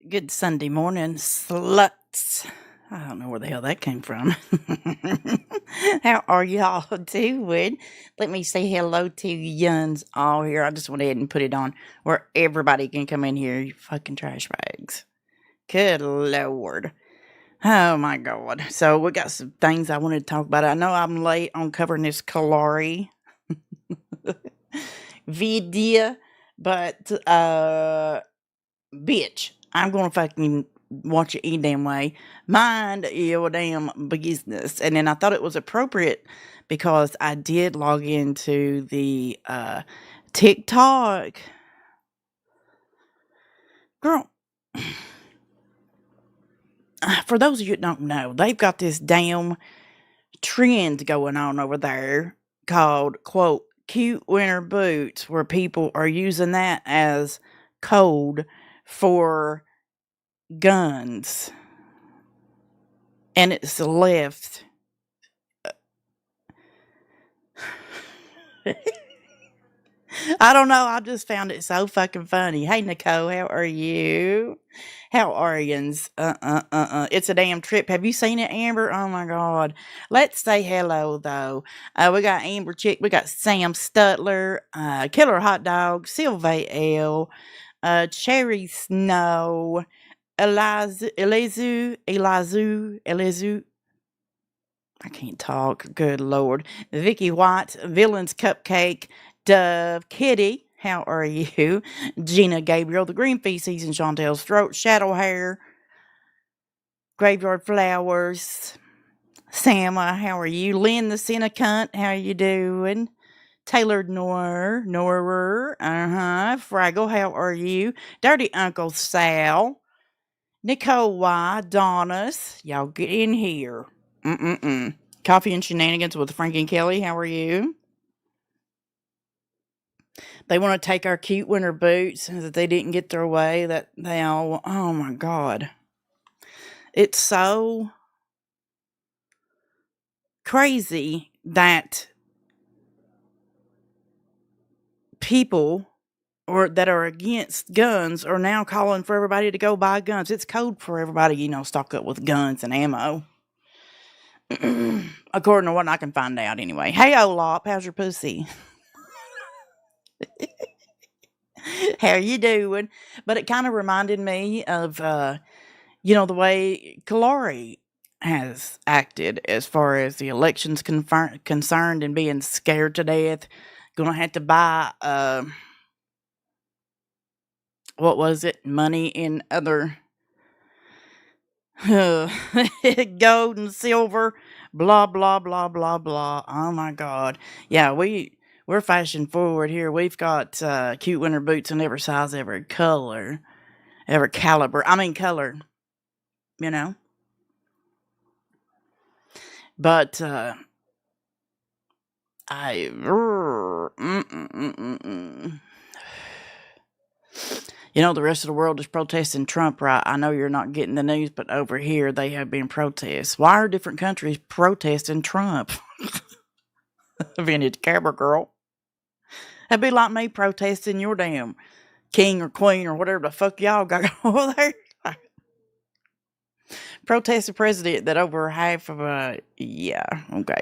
Good Sunday morning, sluts. I don't know where the hell that came from. How are y'all doing? Let me say hello to yuns all here. I just went ahead and put it on where everybody can come in here, you fucking trash bags. Good Lord. Oh my God. So we got some things I wanted to talk about. I know I'm late on covering this Kalari video, but bitch, I'm gonna fucking watch it any damn way. Mind your damn business. And then I thought it was appropriate because I did log into the TikTok. Girl, for those of you that don't know, they've got this damn trend going on over there called, quote, cute winter boots, where people are using that as code for guns. And it's left. I don't know. I just found it so fucking funny. Hey, Nicole, how are you? How are yous? It's a damn trip. Have you seen it, Amber? Oh my God. Let's say hello, though. We got Amber Chick. We got Sam Stutler, Killer Hot Dog, Sylvie L, Cherry Snow, Elizu. I can't talk. Good Lord. Vicky White, Villains Cupcake, Dove, Kitty, how are you? Gina Gabriel, The Green Feces and Chantel's Throat, Shadow Hair, Graveyard Flowers, Sama, how are you? Lynn the Cinecunt, how you doing? Tailored Noir, Fraggle, how are you? Dirty Uncle Sal, Nicole Y, Donis, y'all get in here. Coffee and Shenanigans with Frank and Kelly, how are you? They want to take our cute winter boots that they didn't get their way. That they all, oh my God. It's so crazy that people or that are against guns are now calling for everybody to go buy guns. It's code for everybody, stock up with guns and ammo. According to what I can find out anyway. Hey, Olaf, how's your pussy? How you doing? But it kind of reminded me of, the way Kalari has acted as far as the election's concerned and being scared to death. Gonna have to buy, what was it? Money in other gold and silver, blah, blah, blah, blah, blah. Oh my God. Yeah, we're fashion forward here. We've got cute winter boots in every size, every color, every caliber. I mean, color, you know. But I. The rest of the world is protesting Trump, right? I know you're not getting the news, but over here they have been protests. Why are different countries protesting Trump? Vintage camera girl. That'd be like me protesting your damn king or queen or whatever the fuck y'all got over there. Protest the president that over half of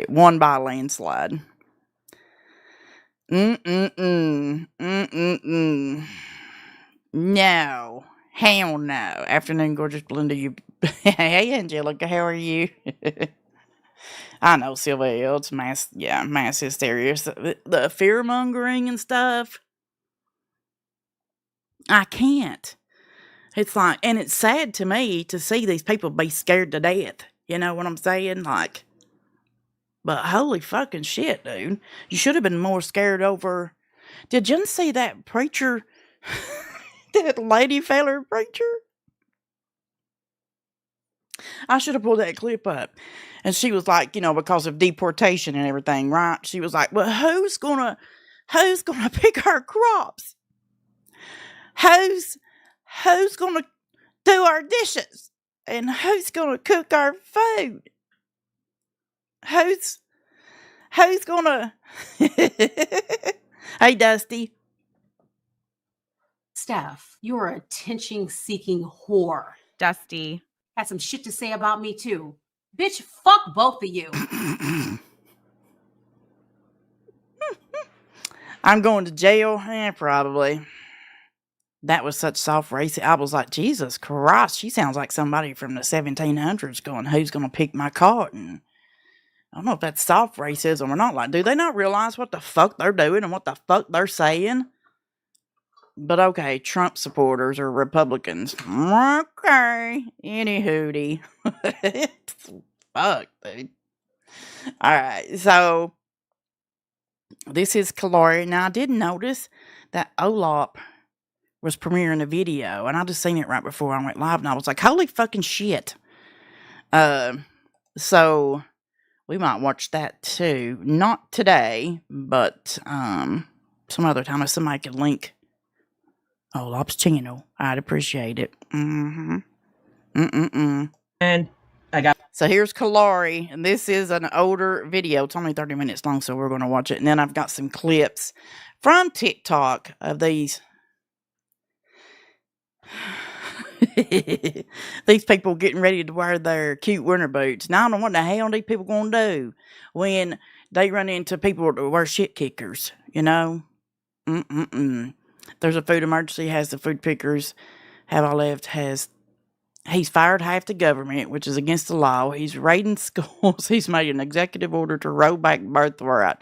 won by a landslide. No. Hell no. Afternoon, gorgeous Belinda. Hey, Angelica, how are you? I know, Sylvia, it's mass hysteria. The fear mongering and stuff. I can't. It's like, and it's sad to me to see these people be scared to death. You know what I'm saying? Like, but holy fucking shit, dude. You should have been more scared over. Did you see that preacher? That lady feller preacher? I should have pulled that clip up. And she was like, because of deportation and everything, right? She was like, well, who's gonna pick our crops? Who's gonna do our dishes? And who's gonna cook our food? Who's gonna Hey, Dusty. Steph, you're a attention-seeking whore. Dusty. Had some shit to say about me, too. Bitch, fuck both of you. I'm going to jail? Probably. That was such soft racing. I was like, Jesus Christ, she sounds like somebody from the 1700s going, who's going to pick my cotton? I don't know if that's soft racism or not. Like, do they not realize what the fuck they're doing and what the fuck they're saying? But okay, Trump supporters or Republicans. Okay. Any hootie. Fuck, dude. Alright, so this is Kalari. Now, I did notice that Olaf was premiering a video, and I just seen it right before I went live, and I was like, holy fucking shit. So we might watch that too. Not today, but some other time if somebody could link Olaf's channel, I'd appreciate it. And I got... So here's Kalari, and this is an older video. It's only 30 minutes long, so we're going to watch it. And then I've got some clips from TikTok of these these people getting ready to wear their cute winter boots. Now I don't know what the hell these people going to do when they run into people that wear shit kickers, you know? There's a food emergency, has the food pickers. Have I left? He's fired half the government, which is against the law. He's raiding schools. He's made an executive order to roll back birthright.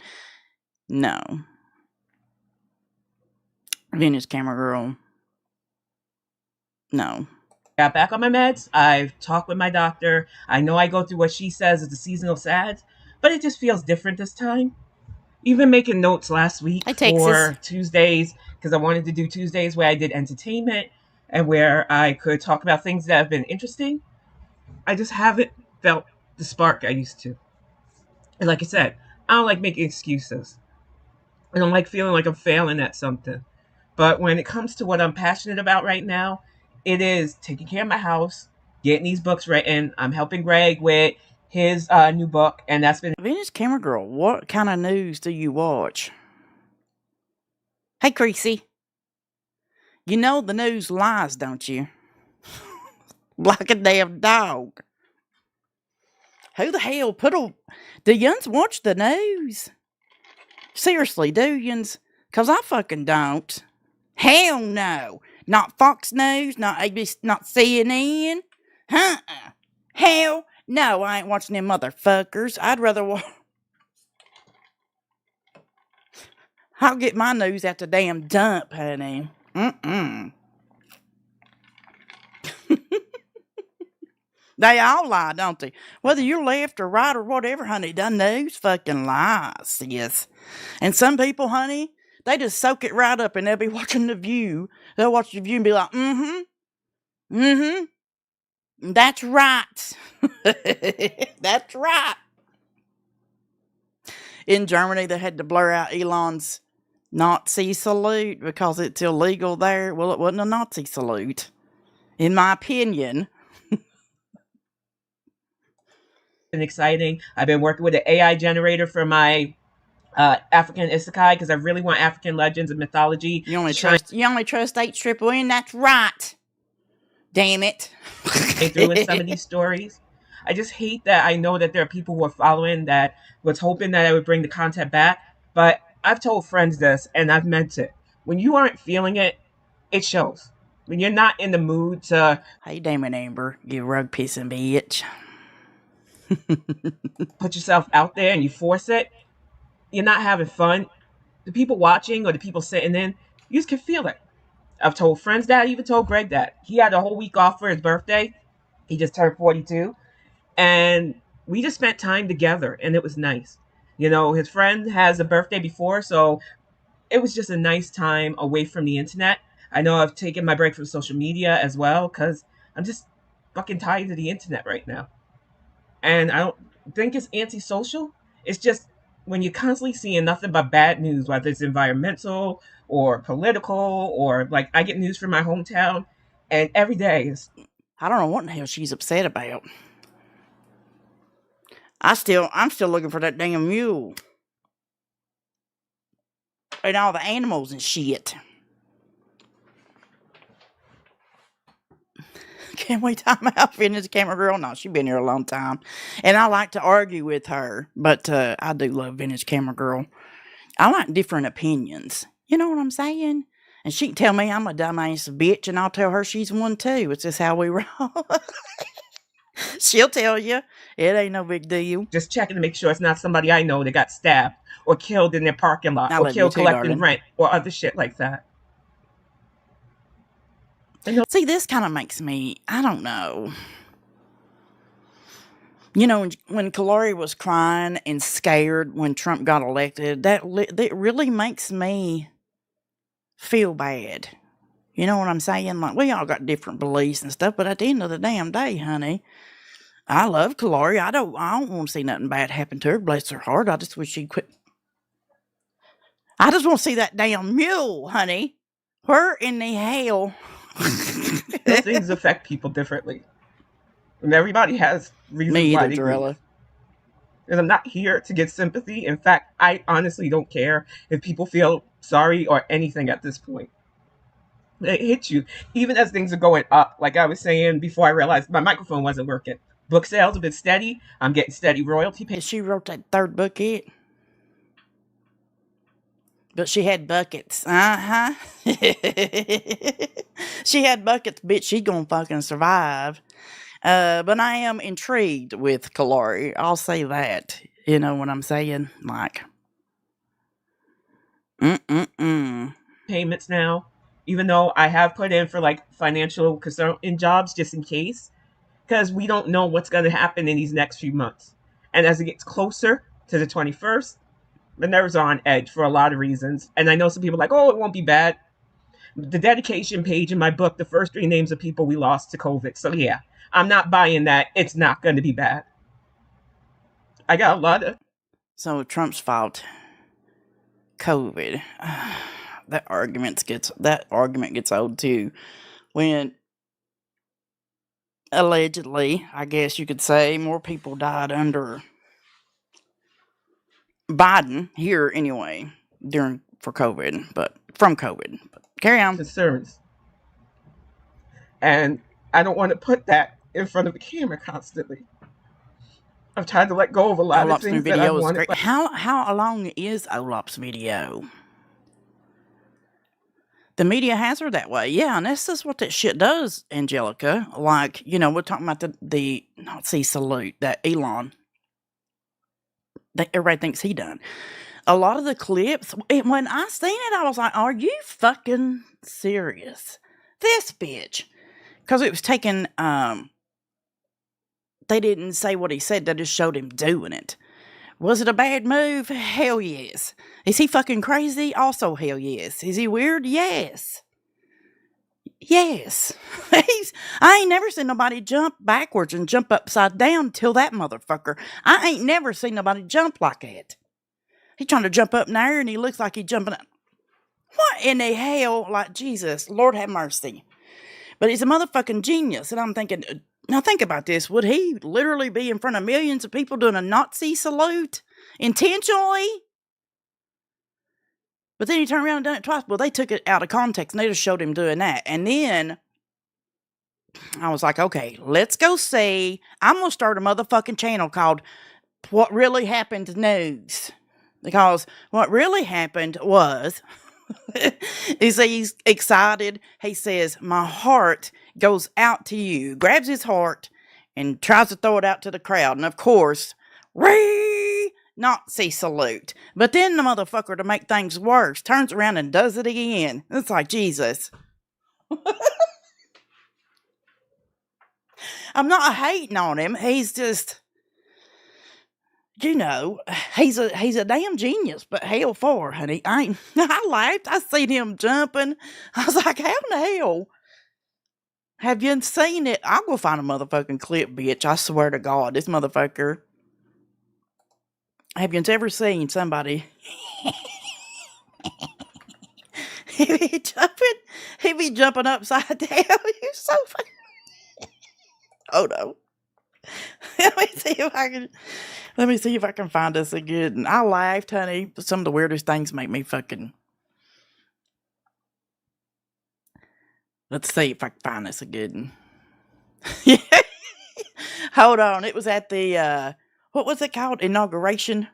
No. Venus camera girl. No. Got back on my meds. I've talked with my doctor. I know I go through what she says is the seasonal SADS, but it just feels different this time. Even making notes last week for Tuesdays, because I wanted to do Tuesdays where I did entertainment and where I could talk about things that have been interesting. I just haven't felt the spark I used to. And like I said, I don't like making excuses. I don't like feeling like I'm failing at something. But when it comes to what I'm passionate about right now, it is taking care of my house, getting these books written. I'm helping Greg with his new book, and that's been... Venus camera girl, what kind of news do you watch? Hey, Creasy. You know the news lies, don't you? Like a damn dog. Who the hell do yuns watch the news? Seriously, do yuns? Because I fucking don't. Hell no. Not Fox News, not ABC, not CNN. Hell no, I ain't watching them motherfuckers. I'd rather watch... I'll get my news at the damn dump, honey. They all lie, don't they? Whether you're left or right or whatever, honey, the news fucking lies, yes. And some people, honey, they just soak it right up and they'll be watching The View. They'll watch The View and be like, that's right. That's right. In Germany, they had to blur out Elon's Nazi salute because it's illegal there. Well, it wasn't a Nazi salute, in my opinion. Been exciting. I've been working with an AI generator for my African Isekai because I really want African legends and mythology. You only trust H-Triple-N, that's right. Damn it. Through in some of these stories. I just hate that I know that there are people who are following that was hoping that I would bring the content back, but I've told friends this and I've meant it. When you aren't feeling it, it shows. When you're not in the mood to... Hey, Damon Amber, you rug pissing bitch. Put yourself out there and you force it, you're not having fun. The people watching or the people sitting in, you just can feel it. I've told friends that. I even told Greg that. He had a whole week off for his birthday. He just turned 42. And we just spent time together and it was nice. You know, his friend has a birthday before, so it was just a nice time away from the internet. I know I've taken my break from social media as well because I'm just fucking tired of the internet right now. And I don't think it's antisocial. It's just when you're constantly seeing nothing but bad news, whether it's environmental or political or like I get news from my hometown and every day is... I don't know what the hell she's upset about. I'm still looking for that damn mule. And all the animals and shit. Can we time out Vintage Camera Girl? No, she's been here a long time. And I like to argue with her, but I do love Vintage Camera Girl. I like different opinions. You know what I'm saying? And she can tell me I'm a dumbass bitch, and I'll tell her she's one too. It's just how we roll. She'll tell you. It ain't no big deal. Just checking to make sure it's not somebody I know that got stabbed or killed in their parking lot I or love you killed too, collecting darling. rent or other shit like that. See, this kind of makes me, I don't know. You know, when Kalari was crying and scared when Trump got elected, that really makes me feel bad. You know what I'm saying? Like, we all got different beliefs and stuff, but at the end of the damn day, honey, I love Kalari. I don't want to see nothing bad happen to her. Bless her heart. I just wish she'd quit. I just want to see that damn mule, honey. Where in the hell? Things affect people differently. And everybody has reasons Me why either, they Jarella. grieve. And I'm not here to get sympathy. In fact, I honestly don't care if people feel sorry or anything at this point. It hits you, even as things are going up. Like I was saying before, I realized my microphone wasn't working. Book sales have been steady. I'm getting steady royalty payments. She wrote that third book yet? But she had buckets. Uh-huh. She had buckets, bitch. She gonna fucking survive. But I am intrigued with Kalari. I'll say that. You know what I'm saying? Like, payments now, even though I have put in for like financial consultant jobs just in case, because we don't know what's going to happen in these next few months. And as it gets closer to the 21st, the nerves are on edge for a lot of reasons. And I know some people are like, oh, it won't be bad. The dedication page in my book, the first 3 names of people we lost to COVID. So yeah, I'm not buying that. It's not going to be bad. I got a lot of... So Trump's fault. COVID. That argument gets old too. When allegedly, I guess you could say, more people died under Biden here anyway for COVID, but from COVID. But carry on. concerns. And I don't want to put that in front of the camera constantly. I've tried to let go of a lot Olaf's of new things that I video is wanted. great. How long is Olaf's video? The media has her that way. Yeah, and that's just what that shit does, Angelica. Like, you know, we're talking about the Nazi salute that Elon, that everybody thinks he done. A lot of the clips, when I seen it, I was like, are you fucking serious? This bitch. Because it was taken, they didn't say what he said, they just showed him doing it. Was it a bad move? Hell yes. Is he fucking crazy? Also hell yes. Is he weird? Yes. Yes. I ain't never seen nobody jump backwards and jump upside down till that motherfucker. I ain't never seen nobody jump like that. He trying to jump up in the air and he looks like he's jumping up. What in the hell? Like, Jesus, Lord have mercy. But he's a motherfucking genius. And I'm thinking, now think about this. Would he literally be in front of millions of people doing a Nazi salute intentionally? But then he turned around and done it twice. Well, they took it out of context and they just showed him doing that. And then I was like, okay, let's go see. I'm going to start a motherfucking channel called What Really Happened News. Because what really happened was, he's excited. He says, my heart goes out to you. Grabs his heart and tries to throw it out to the crowd. And of course, Nazi salute. But then the motherfucker, to make things worse, turns around and does it again. It's like, Jesus. I'm not hating on him. He's just, you know, he's a damn genius, but hell for, honey. I laughed. I seen him jumping. I was like, how in the hell? Have you seen it? I'll go find a motherfucking clip, bitch. I swear to God, this motherfucker. Have you ever seen somebody? He be jumping upside down. You're so funny. Oh no. Let me see if I can find this again. I laughed, honey. Some of the weirdest things make me fucking. Let's see if I can find this again. Yeah. Hold on. It was at the, what was it called? Inauguration?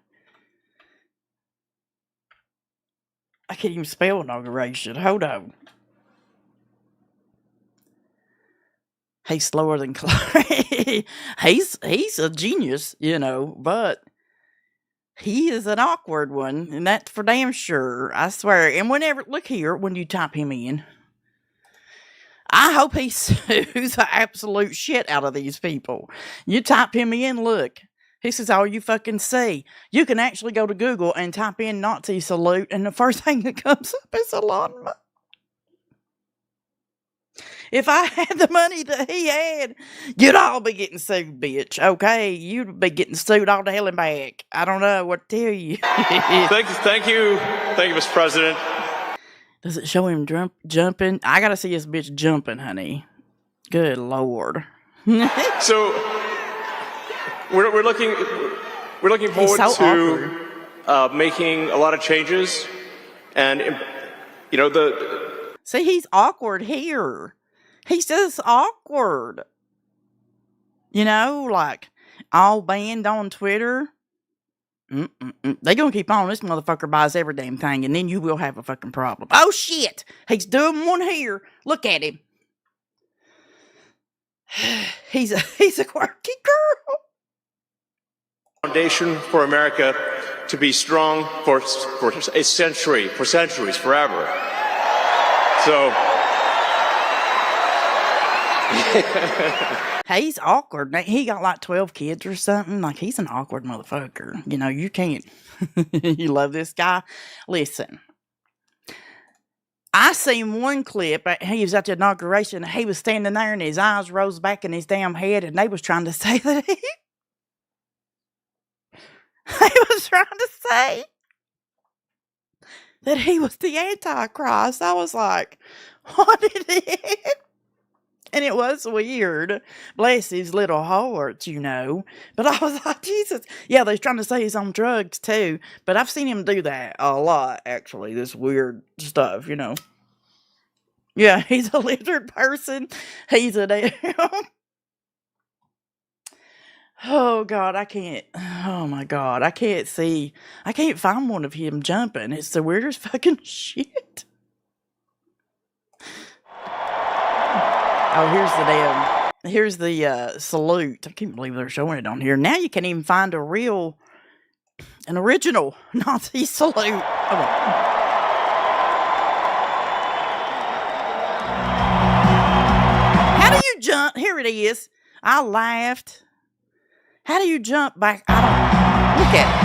I can't even spell inauguration. Hold on. He's slower than Kalari. he's a genius, but he is an awkward one, and that's for damn sure. I swear. And look here, when you type him in, I hope he sues the absolute shit out of these people. You type him in, look. He says, all you fucking see. You can actually go to Google and type in Nazi salute, and the first thing that comes up is Elon Musk. If I had the money that he had, you'd all be getting sued, bitch. Okay? You'd be getting sued all the hell and back. I don't know what to tell you. Thank you, Mr. President. Does it show him jumping? I gotta see this bitch jumping, honey. Good Lord. So we're looking forward to making a lot of changes, and See, he's awkward here. He's just awkward. Like all banned on Twitter. They gonna keep on. This motherfucker buys every damn thing, and then you will have a fucking problem. Oh shit! He's doing one here. Look at him. He's a quirky girl. Foundation for America to be strong for a century, for centuries, forever. So. He's awkward. He got like 12 kids or something. Like, he's an awkward motherfucker. You can't. You love this guy? Listen. I seen one clip. He was at the inauguration. He was standing there and his eyes rose back in his damn head, and they was trying to say that he was trying to say that he was the Antichrist. I was like, what is it? And it was weird. Bless his little heart, But I was like, Jesus. Yeah, they're trying to say he's on drugs, too. But I've seen him do that a lot, actually. This weird stuff, Yeah, he's a lizard person. He's a damn... Oh, God, I can't... Oh, my God. I can't find one of him jumping. It's the weirdest fucking shit. Oh, here's the salute. I can't believe they're showing it on here. Now you can't even find an original Nazi salute. Come on. How do you jump? Here it is. I laughed. How do you jump back? I don't... Look at it.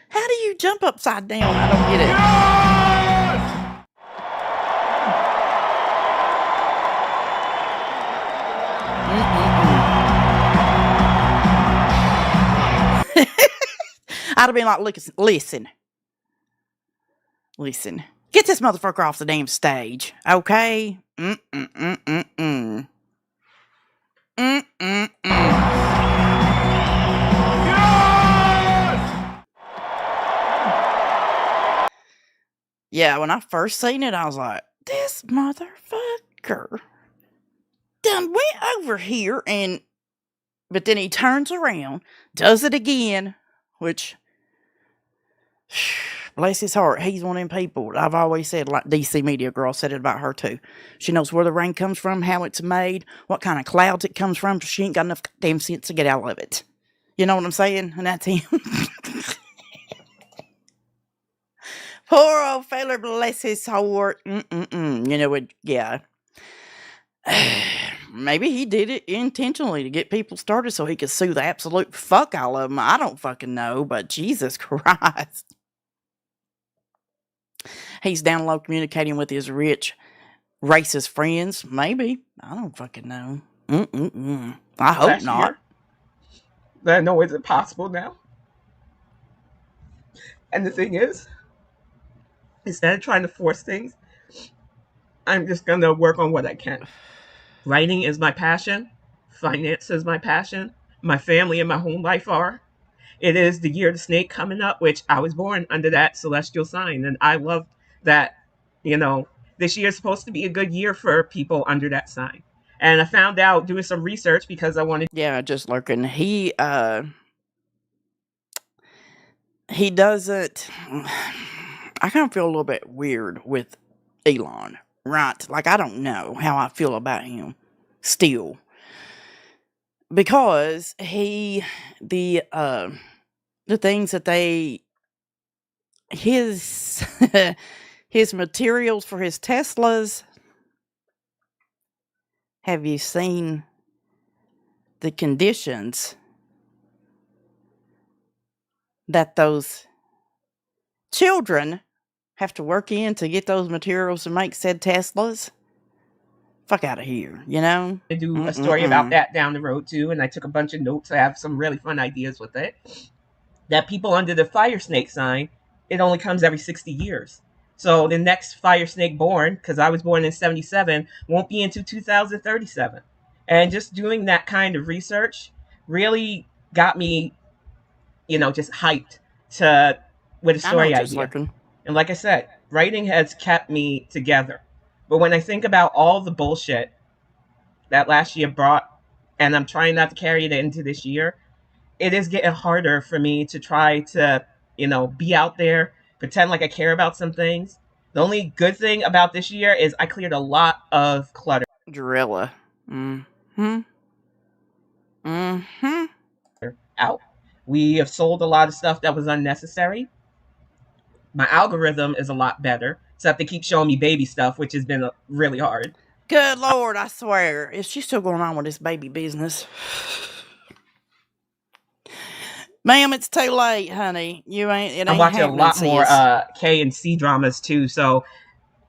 How do you jump upside down? I don't get it. I'd have been like, listen. Get this motherfucker off the damn stage, okay? Yeah, when I first seen it, I was like, this motherfucker done went over here but then he turns around, does it again, which, bless his heart, he's one of them people. I've always said, like DC Media Girl said it about her too. She knows where the rain comes from, how it's made, what kind of clouds it comes from. She ain't got enough damn sense to get out of it. You know what I'm saying? And that's him. Poor old feller, bless his heart. Yeah. Maybe he did it intentionally to get people started so he could sue the absolute fuck out of them. I don't fucking know, but Jesus Christ. He's down low communicating with his rich racist friends. Maybe. I don't fucking know. I hope not. I know it's impossible now. And the thing is, instead of trying to force things, I'm just going to work on what I can. Writing is my passion. Finance is my passion. My family and my home life are. It is the year of the snake coming up, which I was born under that celestial sign. And I love that, this year is supposed to be a good year for people under that sign. And I found out doing some research because I wanted. Yeah, just lurking. He doesn't. I kind of feel a little bit weird with Elon, right? Like, I don't know how I feel about him still. Because the things that his his materials for his Teslas, have you seen the conditions that those children have to work in to get those materials to make said Teslas? Fuck out of here, you know? To do a story about that down the road too, and I took a bunch of notes. I have some really fun ideas with it. That people under the fire snake sign, it only comes every 60 years. So the next fire snake born, because I was born in 77, won't be until 2037. And just doing that kind of research really got me, just hyped to with a story idea. And like I said, writing has kept me together. But when I think about all the bullshit that last year brought, and I'm trying not to carry it into this year, it is getting harder for me to try to, be out there, pretend like I care about some things. The only good thing about this year is I cleared a lot of clutter. Gorilla. Mm-hmm. Mm-hmm. Out. We have sold a lot of stuff that was unnecessary. My algorithm is a lot better, except they keep showing me baby stuff, which has been really hard. Good Lord, I swear. Is she still going on with this baby business? Ma'am, it's too late, honey. I'm watching a lot more K and C dramas too, so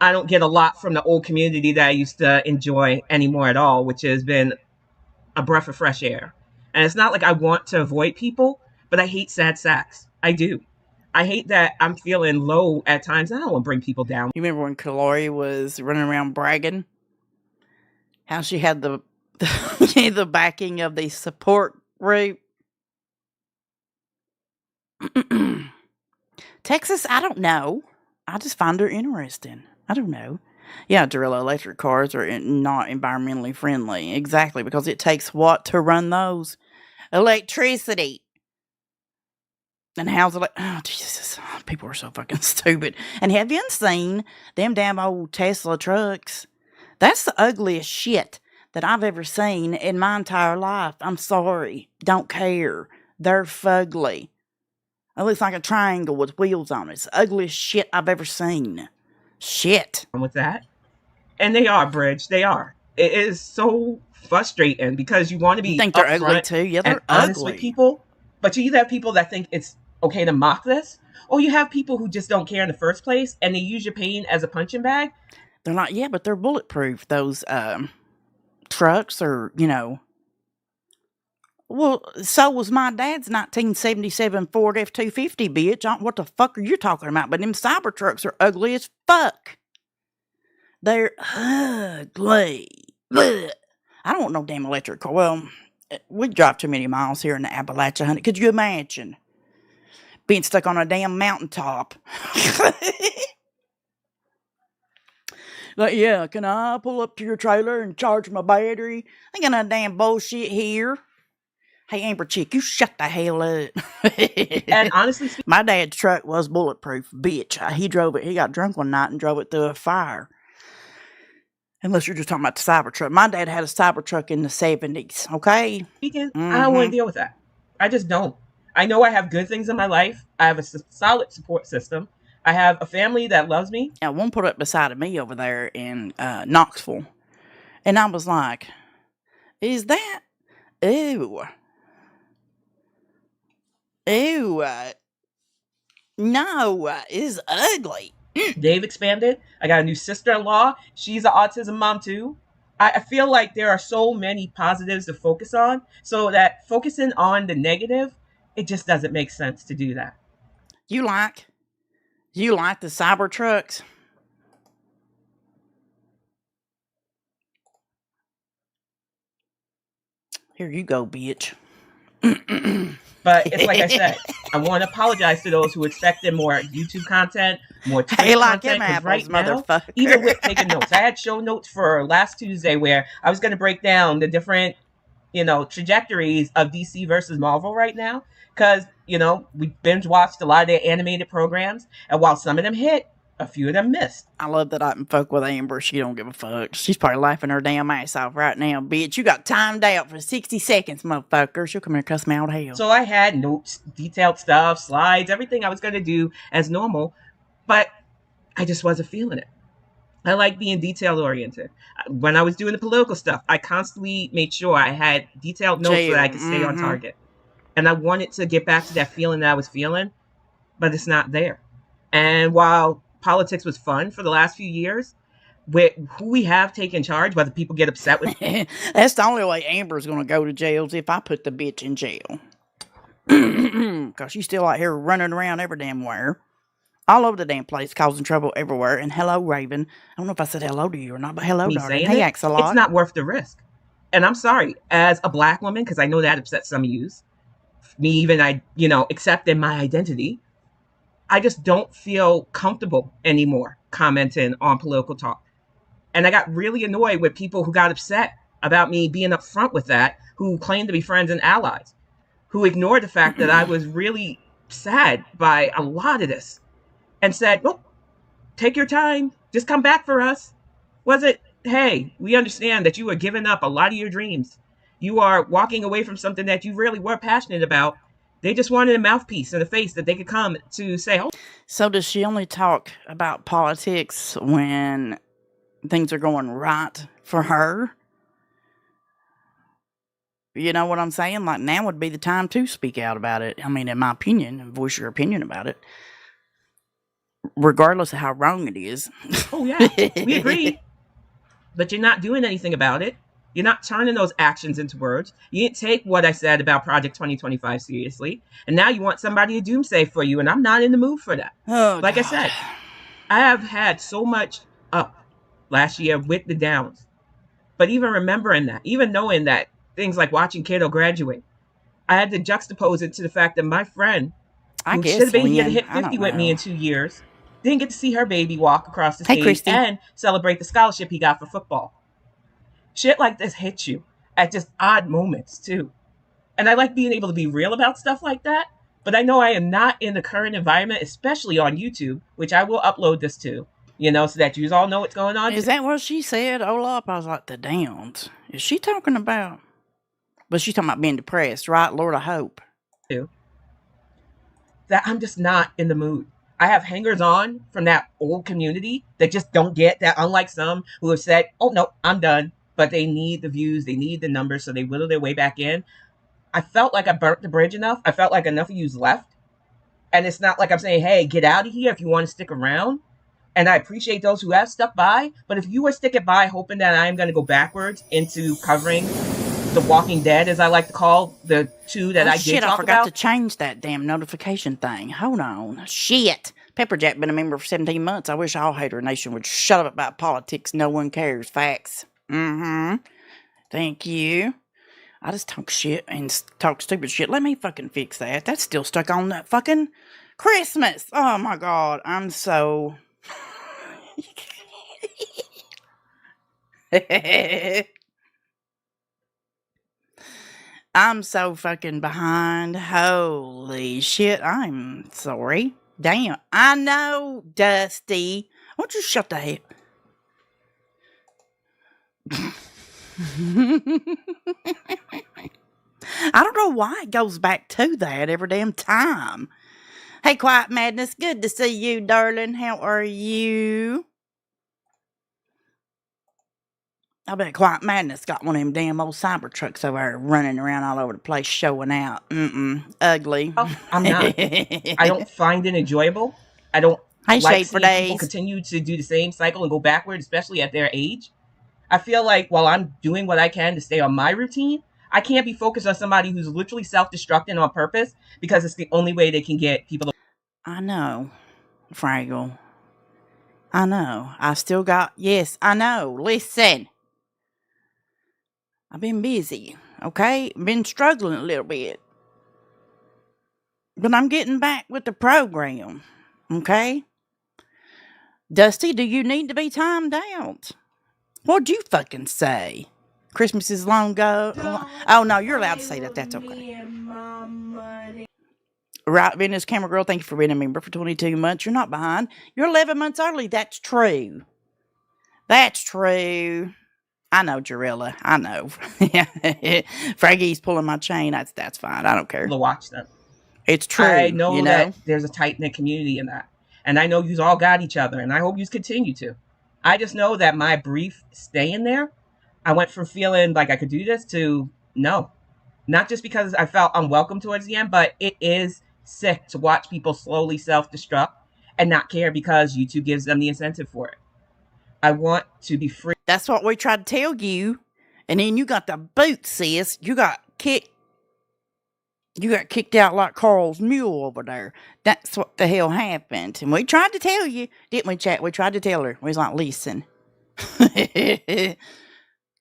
I don't get a lot from the old community that I used to enjoy anymore at all, which has been a breath of fresh air. And it's not like I want to avoid people, but I hate sad sacks. I do. I hate that I'm feeling low at times. I don't want to bring people down. You remember when Kalari was running around bragging? How she had the backing of the support group? Texas, I don't know. I just find her interesting. I don't know. Yeah, Dorilla electric cars are not environmentally friendly. Exactly, because it takes what to run those? Electricity. And how's it like? Oh, Jesus. People are so fucking stupid. And have you seen them damn old Tesla trucks? That's the ugliest shit that I've ever seen in my entire life. I'm sorry. Don't care. They're fugly. It looks like a triangle with wheels on it. It's the ugliest shit I've ever seen. Shit. With that. And they are, Bridge. They are. It is so frustrating because you want to be You think they're ugly too? Yeah, they're honest ugly with people. But you either have people that think it's okay to mock this, or you have people who just don't care in the first place and they use your pain as a punching bag. They're not, yeah, but they're bulletproof. Those trucks are, Well, so was my dad's 1977 Ford F-250, bitch. What the fuck are you talking about? But them Cybertrucks are ugly as fuck. They're ugly. Blech. I don't want no damn electric car. Well, we drive too many miles here in the Appalachia, honey. Could you imagine being stuck on a damn mountaintop? Like, yeah, can I pull up to your trailer and charge my battery? I ain't got no damn bullshit here. Hey, Amber Chick, you shut the hell up. And honestly, my dad's truck was bulletproof, bitch. He drove it. He got drunk one night and drove it through a fire. Unless you're just talking about the Cybertruck. My dad had a Cybertruck in the 70s, okay? I don't want to deal with that. I just don't. I know I have good things in my life. I have a solid support system. I have a family that loves me. Now, one put up beside of me over there in Knoxville. And I was like, is that... Ew. Ew. No, it's ugly. They've expanded. I got a new sister-in-law. She's an autism mom too. I feel like there are so many positives to focus on, so that focusing on the negative, it just doesn't make sense to do that. You like the Cybertrucks? Here you go, bitch. But it's like I said, I want to apologize to those who expected more YouTube content, more Hey, Twitch like them content, because apples, right now, even with taking motherfucker. notes, I had show notes for last Tuesday where I was going to break down the different, trajectories of DC versus Marvel right now. Because, we binge watched a lot of their animated programs, and while some of them hit, a few of them missed. I love that I can fuck with Amber. She don't give a fuck. She's probably laughing her damn ass off right now, bitch. You got timed out for 60 seconds, motherfucker. She'll come here and cuss me out of hell. So I had notes, detailed stuff, slides, everything I was going to do as normal, but I just wasn't feeling it. I like being detail oriented. When I was doing the political stuff, I constantly made sure I had detailed notes so that I could stay on target. And I wanted to get back to that feeling that I was feeling, but it's not there. And while politics was fun for the last few years, with who we have taken charge, whether people get upset with That's the only way Amber's gonna go to jail is if I put the bitch in jail. Cause she's still out here running around every damn where. All over the damn place, causing trouble everywhere. And hello, Raven. I don't know if I said hello to you or not, but hello, me darling. saying He it, acts a lot. it's not worth the risk. And I'm sorry, as a black woman, because I know that upsets some of yous, me even accepting my identity, I just don't feel comfortable anymore commenting on political talk. And I got really annoyed with people who got upset about me being upfront with that, who claimed to be friends and allies, who ignored the fact that I was really sad by a lot of this and said, "Nope, take your time. Just come back for us." Was it, hey, we understand that you are giving up a lot of your dreams. You are walking away from something that you really were passionate about. They just wanted a mouthpiece and a face that they could come to say, "Oh." So does she only talk about politics when things are going right for her? You know what I'm saying? Like, now would be the time to speak out about it. I mean, in my opinion, and voice your opinion about it, regardless of how wrong it is. Oh, yeah, we agree. But you're not doing anything about it. You're not turning those actions into words. You didn't take what I said about Project 2025 seriously. And now you want somebody to doomsday for you, and I'm not in the mood for that. Oh, Like God. I said, I have had so much up last year with the downs. But even remembering that, even knowing that things like watching Kato graduate, I had to juxtapose it to the fact that my friend, who should have been here to hit 50 with me in 2 years, didn't get to see her baby walk across the stage Christy. and celebrate the scholarship he got for football. Shit like this hits you at just odd moments, too. And I like being able to be real about stuff like that, but I know I am not in the current environment, especially on YouTube, which I will upload this to, so that you all know what's going on. Is that what she said, Olaf? I was like, the Downs. Is she talking about? But she's talking about being depressed, right? Lord, I hope. That I'm just not in the mood. I have hangers on from that old community that just don't get that, unlike some who have said, "Oh, no, I'm done." But they need the views, they need the numbers, so they whittle their way back in. I felt like I burnt the bridge enough. I felt like enough of you's left. And it's not like I'm saying, hey, get out of here if you want to stick around. And I appreciate those who have stuck by. But if you were sticking by hoping that I'm going to go backwards into covering The Walking Dead, as I like to call the two that I did shit, talk I forgot about. to change that damn notification thing. Hold on. Shit. Pepperjack been a member for 17 months. I wish all Hater Nation would shut up about politics. No one cares. Facts. Thank you. I just talk shit and talk stupid shit. Let me fucking fix that. That's still stuck on that fucking Christmas. Oh my God. I'm so... I'm so fucking behind. Holy shit. I'm sorry. Damn. I know, Dusty. Why don't you shut the hell... I don't know why it goes back to that every damn time. Hey, Quiet Madness. Good to see you, darling. How are you? I bet Quiet Madness got one of them damn old cyber trucks over there running around all over the place showing out. Ugly. Oh, I'm not. I don't find it enjoyable. I don't Hey, like Shade for seeing people Days. continue to do the same cycle and go backward, especially at their age. I feel like while I'm doing what I can to stay on my routine, I can't be focused on somebody who's literally self-destructing on purpose because it's the only way they can get people to... I know, Fraggle. I know. I still got... Yes, I know. Listen. I've been busy, okay? Been struggling a little bit. But I'm getting back with the program. Okay? Dusty, do you need to be timed out? What'd you fucking say? Christmas is long ago. Oh, no, you're allowed to say that. That's okay. Right, Venus Camera Girl, thank you for being a member for 22 months. You're not behind. You're 11 months early. That's true. That's true. I know, Jarilla. I know. Fraggie's pulling my chain. That's fine. I don't care. To watch them. It's true. I know that there's a tight-knit community in that. And I know you all got each other, and I hope you continue to. I just know that my brief stay in there, I went from feeling like I could do this to no. Not just because I felt unwelcome towards the end, but it is sick to watch people slowly self-destruct and not care because YouTube gives them the incentive for it. I want to be free. That's what we tried to tell you. And then you got the boot, sis. You got kicked out like Carl's mule over there. That's what the hell happened. And we tried to tell you, didn't we, chat? We tried to tell her. We was like, listen.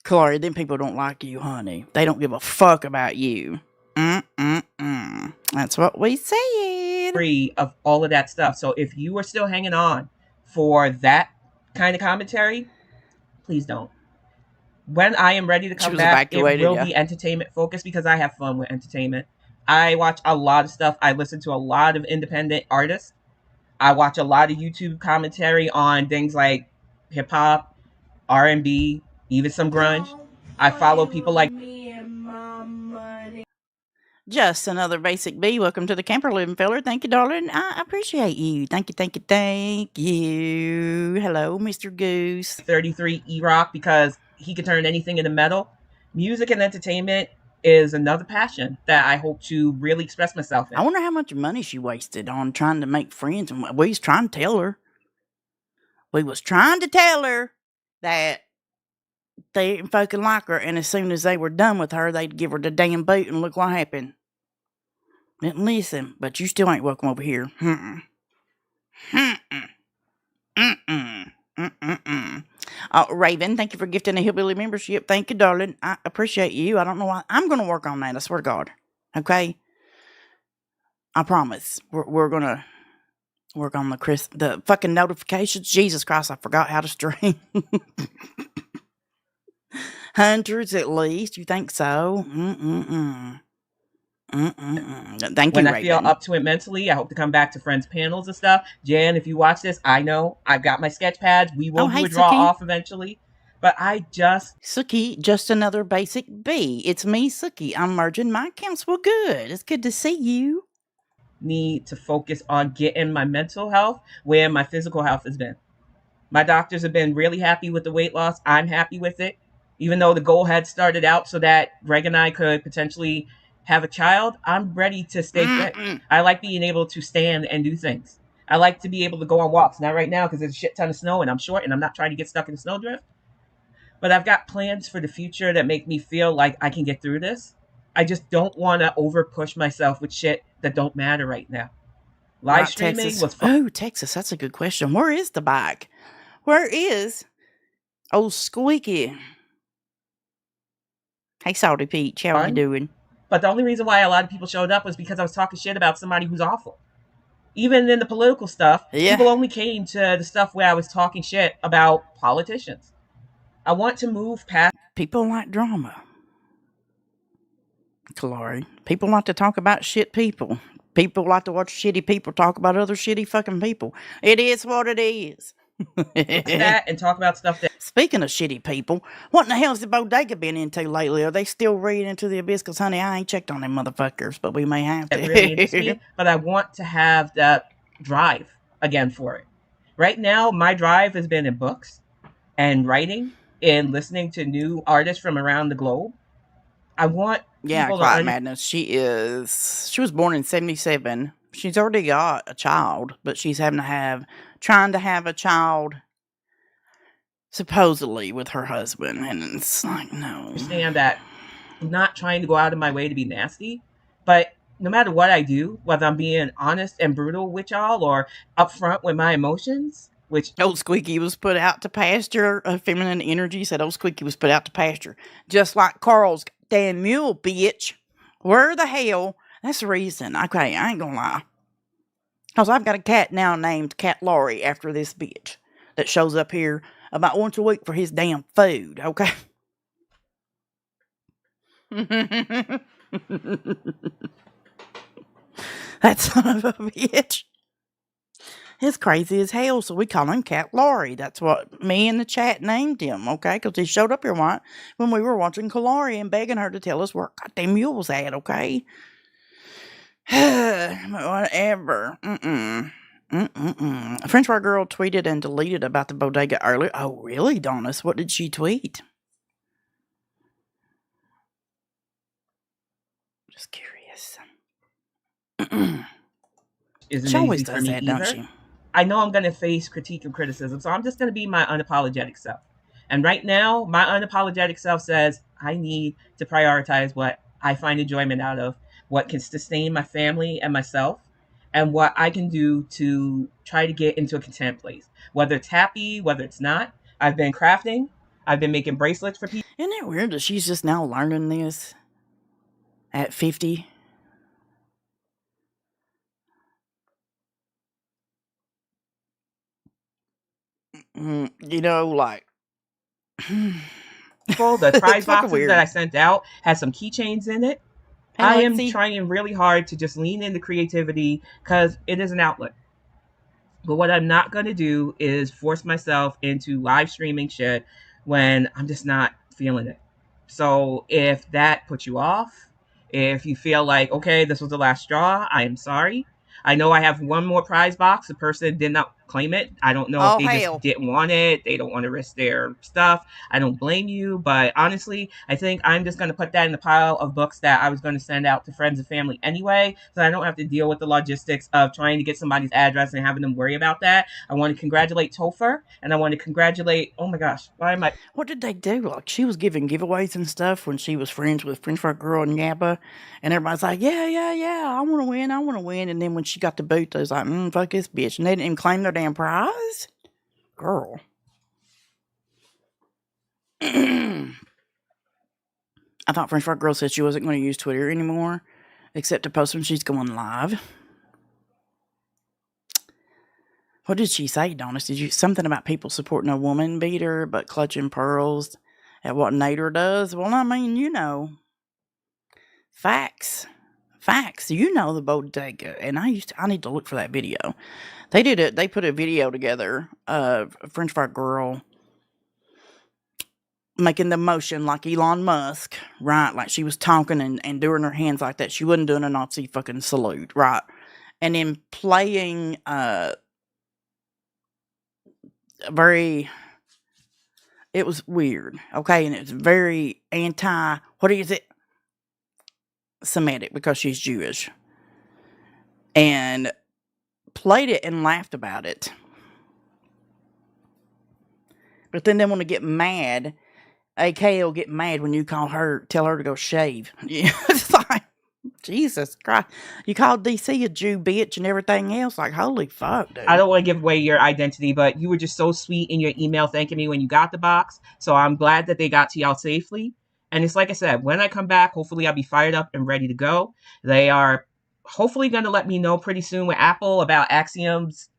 Kalari, them people don't like you, honey. They don't give a fuck about you. That's what we said. Free of all of that stuff. So if you are still hanging on for that kind of commentary, please don't. When I am ready to come back, it will be entertainment focused because I have fun with entertainment. I watch a lot of stuff. I listen to a lot of independent artists. I watch a lot of YouTube commentary on things like hip hop, R&B, even some grunge. I follow people like Just Another Basic B. Welcome to the camper living feller. Thank you, darling. I appreciate you. Thank you. Hello, Mr. Goose. 33 E-Rock because he can turn anything into metal. Music and entertainment is another passion that I hope to really express myself in. I wonder how much money she wasted on trying to make friends. And we was trying to tell her. We was trying to tell her that they didn't fucking like her. And as soon as they were done with her, they'd give her the damn boot. And look what happened. Didn't listen. But you still ain't welcome over here. Raven, thank you for gifting a hillbilly membership. Thank you, darling. I appreciate you. I don't know why. I'm going to work on that. I swear to God. Okay? I promise. We're going to work on the fucking notifications. Jesus Christ, I forgot how to stream. Hundreds at least. You think so? Thank you, when I feel up to it mentally, I hope to come back to friends panels and stuff. Jan, if you watch this, I know I've got my sketch pads. We will do a draw off eventually. But Suki, just another basic B. It's me, Suki. I'm merging my accounts. Well, good. It's good to see you. Need to focus on getting my mental health where my physical health has been. My doctors have been really happy with the weight loss. I'm happy with it. Even though the goal had started out so that Greg and I could potentially have a child, I'm ready to stay fit. I like being able to stand and do things. I like to be able to go on walks. Not right now because there's a shit ton of snow and I'm short and I'm not trying to get stuck in a snowdrift. But I've got plans for the future that make me feel like I can get through this. I just don't want to over push myself with shit that don't matter right now. Live streaming was fun. Oh, Texas, that's a good question. Where is the bike? Where is old Squeaky? Hey, Salty Peach, how are you doing? But the only reason why a lot of people showed up was because I was talking shit about somebody who's awful. Even in the political stuff, people only came to the stuff where I was talking shit about politicians. I want to move past... People like drama. Kalari. People like to talk about shit people. People like to watch shitty people talk about other shitty fucking people. It is what it is. that and talk about stuff that... Speaking of shitty people, what in the hell has the bodega been into lately? Are they still reading into the abyss? Because, honey, I ain't checked on them motherfuckers, but we may have to. That really interests me, but I want to have that drive again for it. Right now, my drive has been in books and writing and listening to new artists from around the globe. I want Quiet Madness. She was born in 1977. She's already got a child, but she's trying to have a child supposedly with her husband, and it's like, no. I understand that I'm not trying to go out of my way to be nasty, but no matter what I do, whether I'm being honest and brutal with y'all or upfront with my emotions, which... Old Squeaky was put out to pasture. Feminine Energy said Old Squeaky was put out to pasture. Just like Carl's damn mule, bitch. Where the hell That's the reason. Okay, I ain't gonna lie. Because I've got a cat now named Kalari after this bitch that shows up here about once a week for his damn food, okay? That son of a bitch. He's crazy as hell, so we call him Kalari. That's what me in the chat named him, okay? Because he showed up here when we were watching Kalari and begging her to tell us where goddamn mule was at, okay? Whatever. A French fry girl tweeted and deleted about the bodega earlier. Oh, really, Donis? What did she tweet? Just curious. Isn't She always easy for does me that, either. don't she? I know I'm going to face critique and criticism, so I'm just going to be my unapologetic self. And right now, my unapologetic self says I need to prioritize what I find enjoyment out of, what can sustain my family and myself, and what I can do to try to get into a content place. Whether it's happy, whether it's not. I've been crafting. I've been making bracelets for people. Isn't it weird that she's just now learning this at 50? You know, like... The prize It's fucking boxes weird. that I sent out had some keychains in it. Hey, I am Lexi. trying really hard to just lean into creativity because it is an outlet. But what I'm not going to do is force myself into live streaming shit when I'm just not feeling it. So if that puts you off, if you feel like, okay, this was the last straw, I am sorry. I know I have one more prize box. The person did not claim it. I don't know if Oh, they just hell. didn't want it. They don't want to risk their stuff. I don't blame you. But honestly, I think I'm just going to put that in the pile of books that I was going to send out to friends and family anyway. So I don't have to deal with the logistics of trying to get somebody's address and having them worry about that. I want to congratulate Topher. And I want to congratulate, oh my gosh, why am I? What did they do? Like, she was giving giveaways and stuff when she was friends with French Fry Girl and Yabba. And everybody's like, yeah, I want to win. And then when she got the boot, they was like, fuck this bitch. And they didn't even claim their damn prize? Girl. I thought French Fry Girl said she wasn't going to use Twitter anymore, except to post when she's going live. What did she say, Donis? Did you something about people supporting a woman beater but clutching pearls at what Nader does? Well, I mean, you know, facts. You know the bodega, and I need to look for that video. They did it. They put a video together of a French Fry Girl making the motion like Elon Musk, right? Like she was talking and doing her hands like that. She wasn't doing a Nazi fucking salute, right? And then playing it was weird, okay? And it was very what is it? Semitic, because she's Jewish. And played it and laughed about it. But then they want to get mad. AK will get mad when you tell her to go shave. Yeah, it's like, Jesus Christ. You called DC a Jew bitch and everything else. Like, holy fuck, dude. I don't want to give away your identity, but you were just so sweet in your email thanking me when you got the box. So I'm glad that they got to y'all safely. And it's like I said, when I come back, hopefully I'll be fired up and ready to go. They are hopefully going to let me know pretty soon with Apple about Axiom's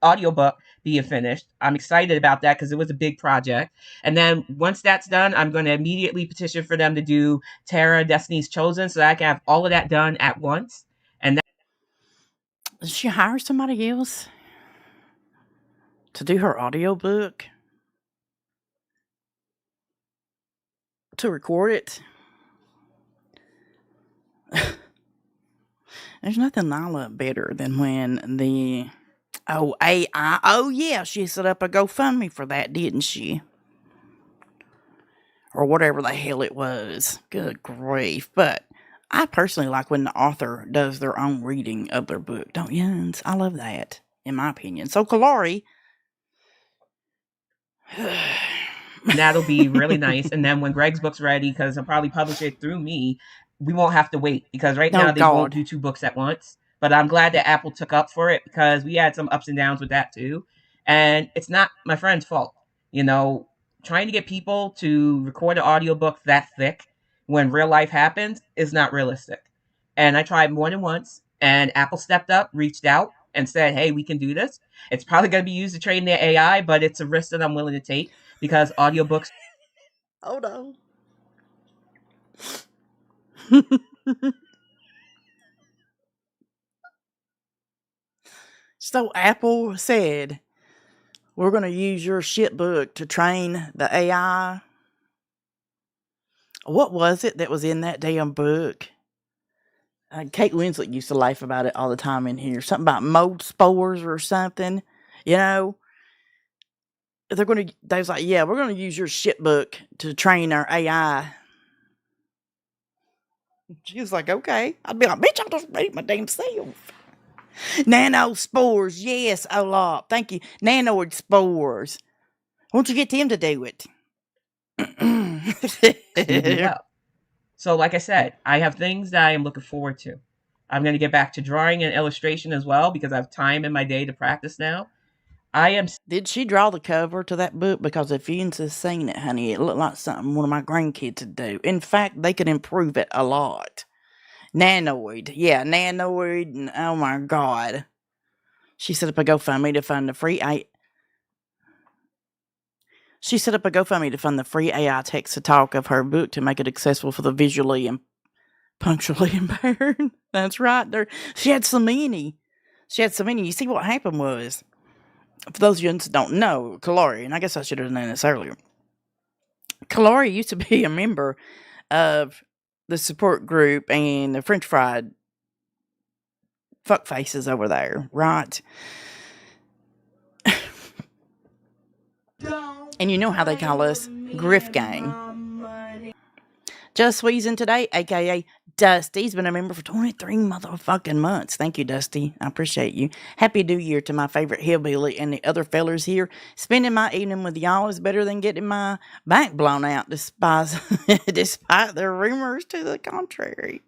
audiobook being finished. I'm excited about that because it was a big project. And then once that's done, I'm going to immediately petition for them to do Terra Destiny's Chosen so that I can have all of that done at once. And that Did she hire somebody else to do her audiobook? To record it? There's nothing I love better than when the AI. Oh, yeah, she set up a GoFundMe for that, didn't she? Or whatever the hell it was. Good grief. But I personally like when the author does their own reading of their book. Don't you? I love that, in my opinion. So, Kalari. That'll be really nice. And then when Greg's book's ready, because he'll probably publish it through me, we won't have to wait. Because right now they won't do 2 books at once. But I'm glad that Apple took up for it because we had some ups and downs with that too. And it's not my friend's fault. You know, trying to get people to record an audiobook that thick when real life happens is not realistic. And I tried more than once. And Apple stepped up, reached out, and said, hey, we can do this. It's probably going to be used to train their AI, but it's a risk that I'm willing to take because audiobooks. Hold on. So Apple said, we're going to use your shit book to train the AI. What was it that was in that damn book? Kate Winslet used to laugh about it all the time in here. Something about mold spores or something. You know, they was like, yeah, we're going to use your shit book to train our AI. She was like, okay. I'd be like, bitch, I'll just read my damn self. Nano spores. Yes, Olaf. Thank you. Nanoid spores. Won't you get them to do it? Well. So like I said, I have things that I am looking forward to. I'm going to get back to drawing and illustration as well because I have time in my day to practice now. Did she draw the cover to that book? Because if you had seen it, honey, it looked like something one of my grandkids would do. In fact, they could improve it a lot. Nanoid. Yeah, Nanoid. And, oh my God. She set up a GoFundMe to fund the free She set up a GoFundMe to fund the free AI text to talk of her book to make it accessible for the visually and punctually impaired. That's right. She had so many. You see what happened was, for those of you that don't know, Kalari, and I guess I should have known this earlier. Kalari used to be a member of the support group and the French fried fuck faces over there, right? And you know how they call us, Griff Gang. Just Squeezing today, aka Dusty's been a member for 23 motherfucking months. Thank you, Dusty. I appreciate you. Happy New Year to my favorite hillbilly and the other fellers here. Spending my evening with y'all is better than getting my back blown out despite the rumors to the contrary.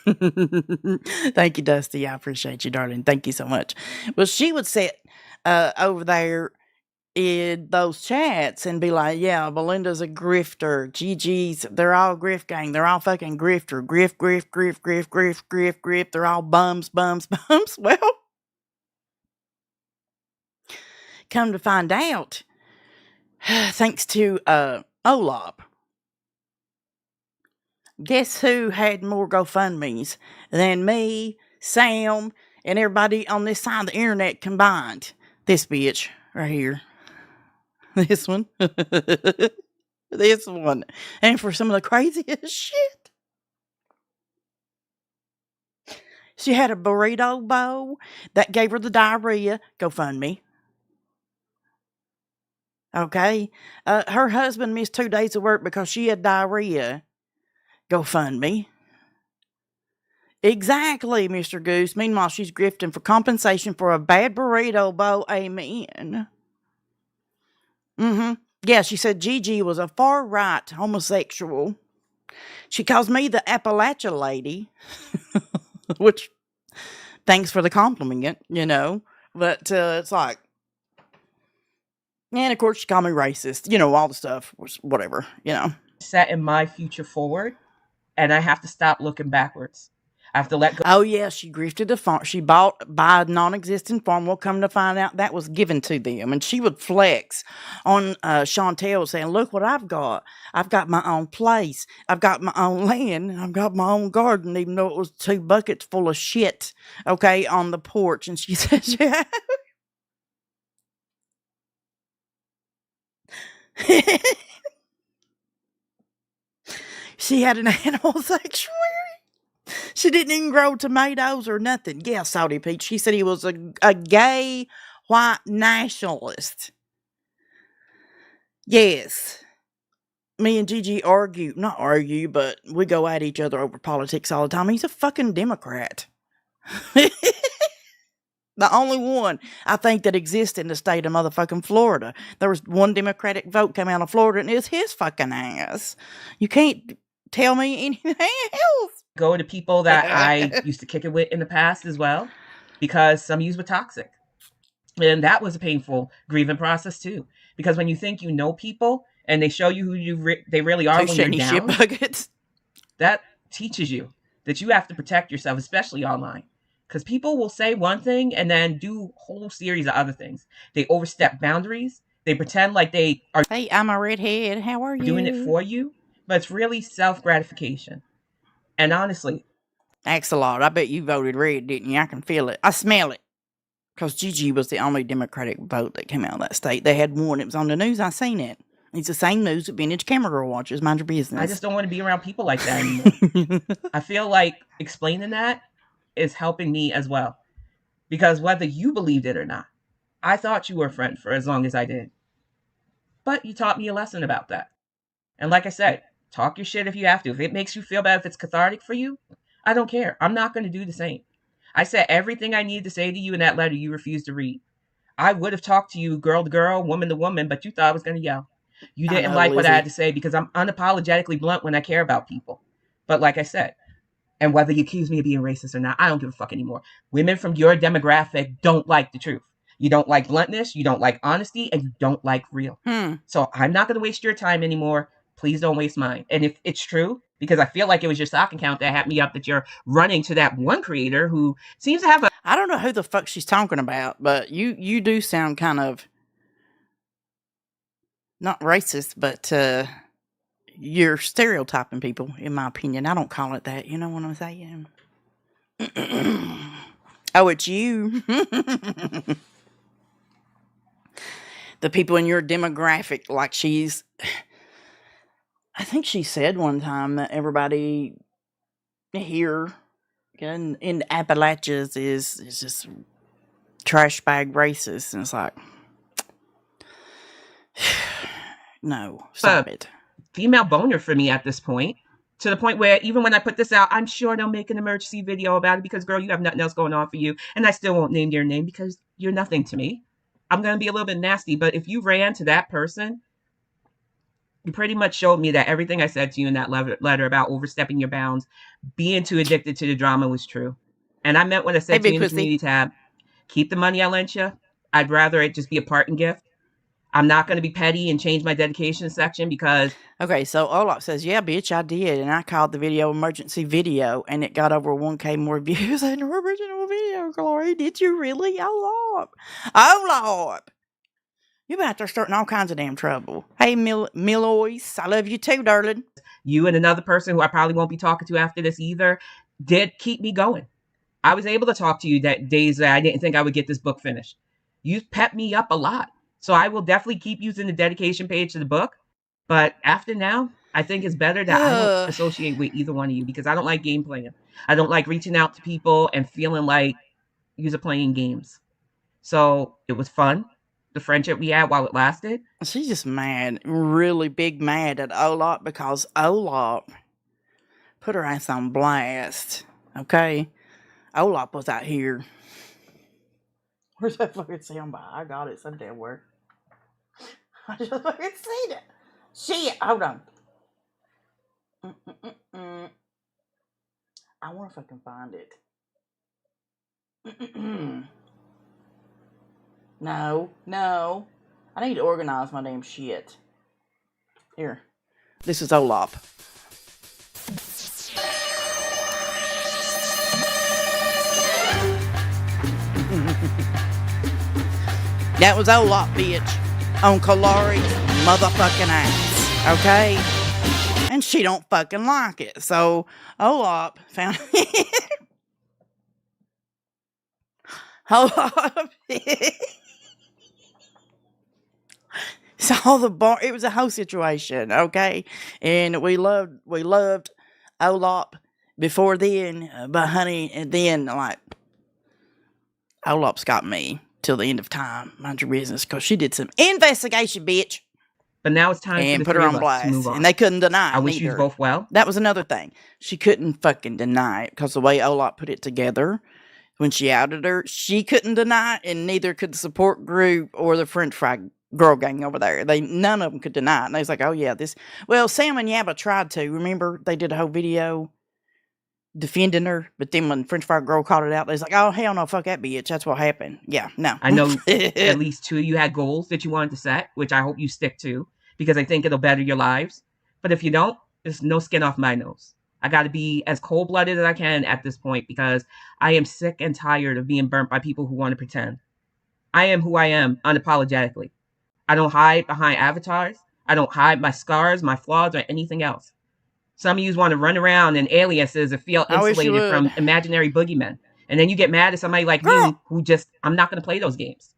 Thank you, Dusty. I appreciate you, darling. Thank you so much. Well, she would sit over there in those chats and be like, yeah, Belinda's a grifter. Gigi's, they're all grift gang. They're all fucking grifter. Grift. They're all bums. Well, come to find out, thanks to Olaf, guess who had more GoFundMes than me, Sam, and everybody on this side of the internet combined? This bitch right here. This one. This one. And for some of the craziest shit. She had a burrito bowl that gave her the diarrhea. GoFundMe. Okay. Her husband missed 2 days of work because she had diarrhea. GoFundMe. Exactly, Mr. Goose. Meanwhile, she's grifting for compensation for a bad burrito bowl. Amen. Yeah, she said Gigi was a far-right homosexual. She calls me the Appalachia lady. Which, thanks for the compliment, you know. But it's like, and of course she called me racist. You know, all the stuff. Whatever, you know. Setting my future forward, and I have to stop looking backwards. I have to let go. Oh, yeah, she grifted a farm. She bought by a non-existent farm. We'll come to find out that was given to them. And she would flex on Chantel saying, look what I've got. I've got my own place. I've got my own land. And I've got my own garden, even though it was 2 buckets full of shit, okay, on the porch. And she says, yeah. She had an animal sanctuary. She didn't even grow tomatoes or nothing. Yeah, Salty Pete. She said he was a gay white nationalist. Yes. Me and Gigi not argue, but we go at each other over politics all the time. He's a fucking Democrat. The only one I think that exists in the state of motherfucking Florida. There was one Democratic vote came out of Florida and it's his fucking ass. You can't tell me anything else. Go to people that I used to kick it with in the past as well, because some of you were toxic. And that was a painful grieving process too. Because when you think you know people and they show you who they really are when you're down, shit buckets. that teaches you that you have to protect yourself, especially online. Because people will say one thing and then do a whole series of other things. They overstep boundaries. They pretend like they are Hey, I'm a redhead. How are you? doing it for you, but it's really self-gratification. And honestly, Thanks a lot. I bet you voted red, didn't you? I can feel it. I smell it. Because Gigi was the only Democratic vote that came out of that state. They had one. It was on the news. I seen it. It's the same news that Vintage Camera Girl watches. Mind your business. I just don't want to be around people like that anymore. I feel like explaining that is helping me as well. Because whether you believed it or not, I thought you were a friend for as long as I did. But you taught me a lesson about that. And like I said, talk your shit if you have to. If it makes you feel bad, if it's cathartic for you, I don't care. I'm not going to do the same. I said everything I needed to say to you in that letter you refused to read. I would have talked to you girl to girl, woman to woman, but you thought I was going to yell. You didn't like what I had to say because I'm unapologetically blunt when I care about people. But like I said, and whether you accuse me of being racist or not, I don't give a fuck anymore. Women from your demographic don't like the truth. You don't like bluntness, you don't like honesty, and you don't like real. So I'm not going to waste your time anymore. Please don't waste mine. And if it's true, because I feel like it was your stock account that had me up that you're running to that one creator who seems to have a... I don't know who the fuck she's talking about, but you do sound kind of... not racist, but you're stereotyping people, in my opinion. I don't call it that. You know what I'm saying? Oh, it's you. The people in your demographic, like she's... I think she said one time that everybody here in the Appalachians is just trash bag racist. And it's like... No, stop it. Female boner for me at this point. To the point where even when I put this out, I'm sure they'll make an emergency video about it because, girl, you have nothing else going on for you. And I still won't name your name because you're nothing to me. I'm going to be a little bit nasty. But if you ran to that person, you pretty much showed me that everything I said to you in that letter about overstepping your bounds, being too addicted to the drama was true. And I meant what I said to you in the community tab. Keep the money I lent you. I'd rather it just be a parting gift. I'm not going to be petty and change my dedication section because... Okay, so Olaf says, yeah, bitch, I did. And I called the video emergency video, and it got over 1K more views than the original video, Kalari. Did you really? Olaf. Olaf. You're about to start in all kinds of damn trouble. Hey, Millois, I love you too, darling. You and another person who I probably won't be talking to after this either did keep me going. I was able to talk to you that days that I didn't think I would get this book finished. You pepped me up a lot. So I will definitely keep using the dedication page to the book. But after now, I think it's better that I don't associate with either one of you because I don't like game playing. I don't like reaching out to people and feeling like you're playing games. So it was fun, the friendship we had while it lasted. She's just mad, really big mad at Olaf because Olaf put her ass on blast. Okay? Olaf was out here. Where's that fucking soundbite? I got it somewhere. I just fucking seen it. Shit, hold on. I wonder if I can find it. No. I need to organize my damn shit. Here. This is Olaf. That was Olaf, bitch, on Kalari's motherfucking ass, okay? And she don't fucking like it. So Olaf found Olaf saw the bar. It was a whole situation, okay? And we loved Olaf before then, but honey, and then like Olaf's got me till the end of time. Mind your business, because she did some investigation, bitch. But now it's time and for the put her three on of us to move blast, on. and they couldn't deny it. I wish you both well. That was another thing. She couldn't fucking deny it because the way Olaf put it together when she outed her, she couldn't deny it, and neither could the support group or the French fry girl gang over there. None of them could deny it. And they was like, "Oh yeah, this." Well, Sam and Yabba tried to. Remember, they did a whole video defending her, but then when French fry girl called it out, they was like, "Oh hell no, fuck that bitch. That's what happened." Yeah, no. I know at least two of you had goals that you wanted to set, which I hope you stick to because I think it'll better your lives. But if you don't, there's no skin off my nose. I got to be as cold-blooded as I can at this point because I am sick and tired of being burnt by people who want to pretend. I am who I am unapologetically. I don't hide behind avatars. I don't hide my scars, my flaws, or anything else. Some of you want to run around in aliases and feel I wish you insulated from would. imaginary boogeymen. And then you get mad at somebody like me Girl! who just, I'm not going to play those games.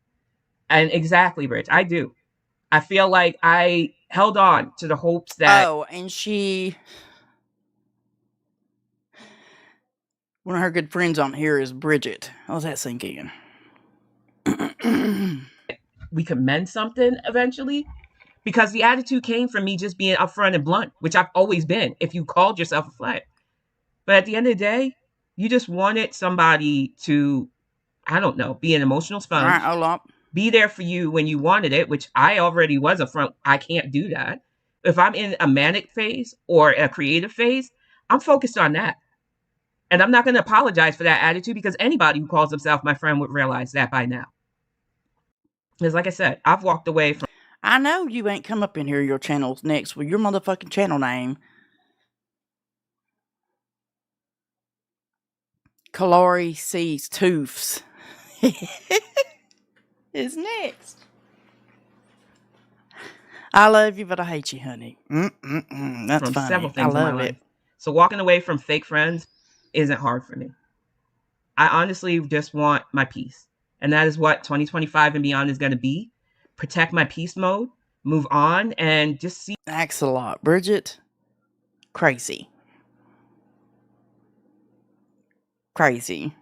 And exactly, Rich, I do. I feel like I held on to the hopes that Oh, and one of her good friends on here is Bridget. How's that sink in? we could mend something eventually. Because the attitude came from me just being upfront and blunt, which I've always been, if you called yourself a friend. But at the end of the day, you just wanted somebody to, I don't know, be an emotional All sponge, right, Olaf. be there for you when you wanted it, which I already was upfront. I can't do that. If I'm in a manic phase or a creative phase, I'm focused on that. And I'm not going to apologize for that attitude because anybody who calls himself my friend would realize that by now. Because like I said, I've walked away from. I know you ain't come up in here your channel's next with your motherfucking channel name. Kalari sees Toofs. Is next. I love you, but I hate you, honey. That's from funny. several I things in my love life. it. So walking away from fake friends isn't hard for me. I honestly just want my peace. And that is what 2025 and beyond is going to be. Protect my peace mode, move on, and just see. Thanks a lot, Bridget. Crazy. Crazy.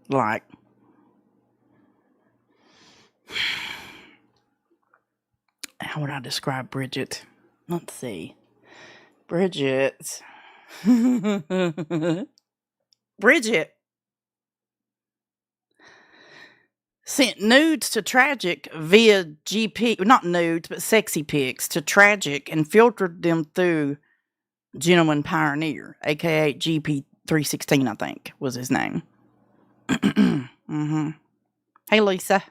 Like. How would I describe Bridget? Let's see. Bridget. Bridget sent nudes to Tragic via GP, not nudes, but sexy pics to Tragic and filtered them through Gentleman Pioneer, aka GP316, I think was his name. Hey, Lisa.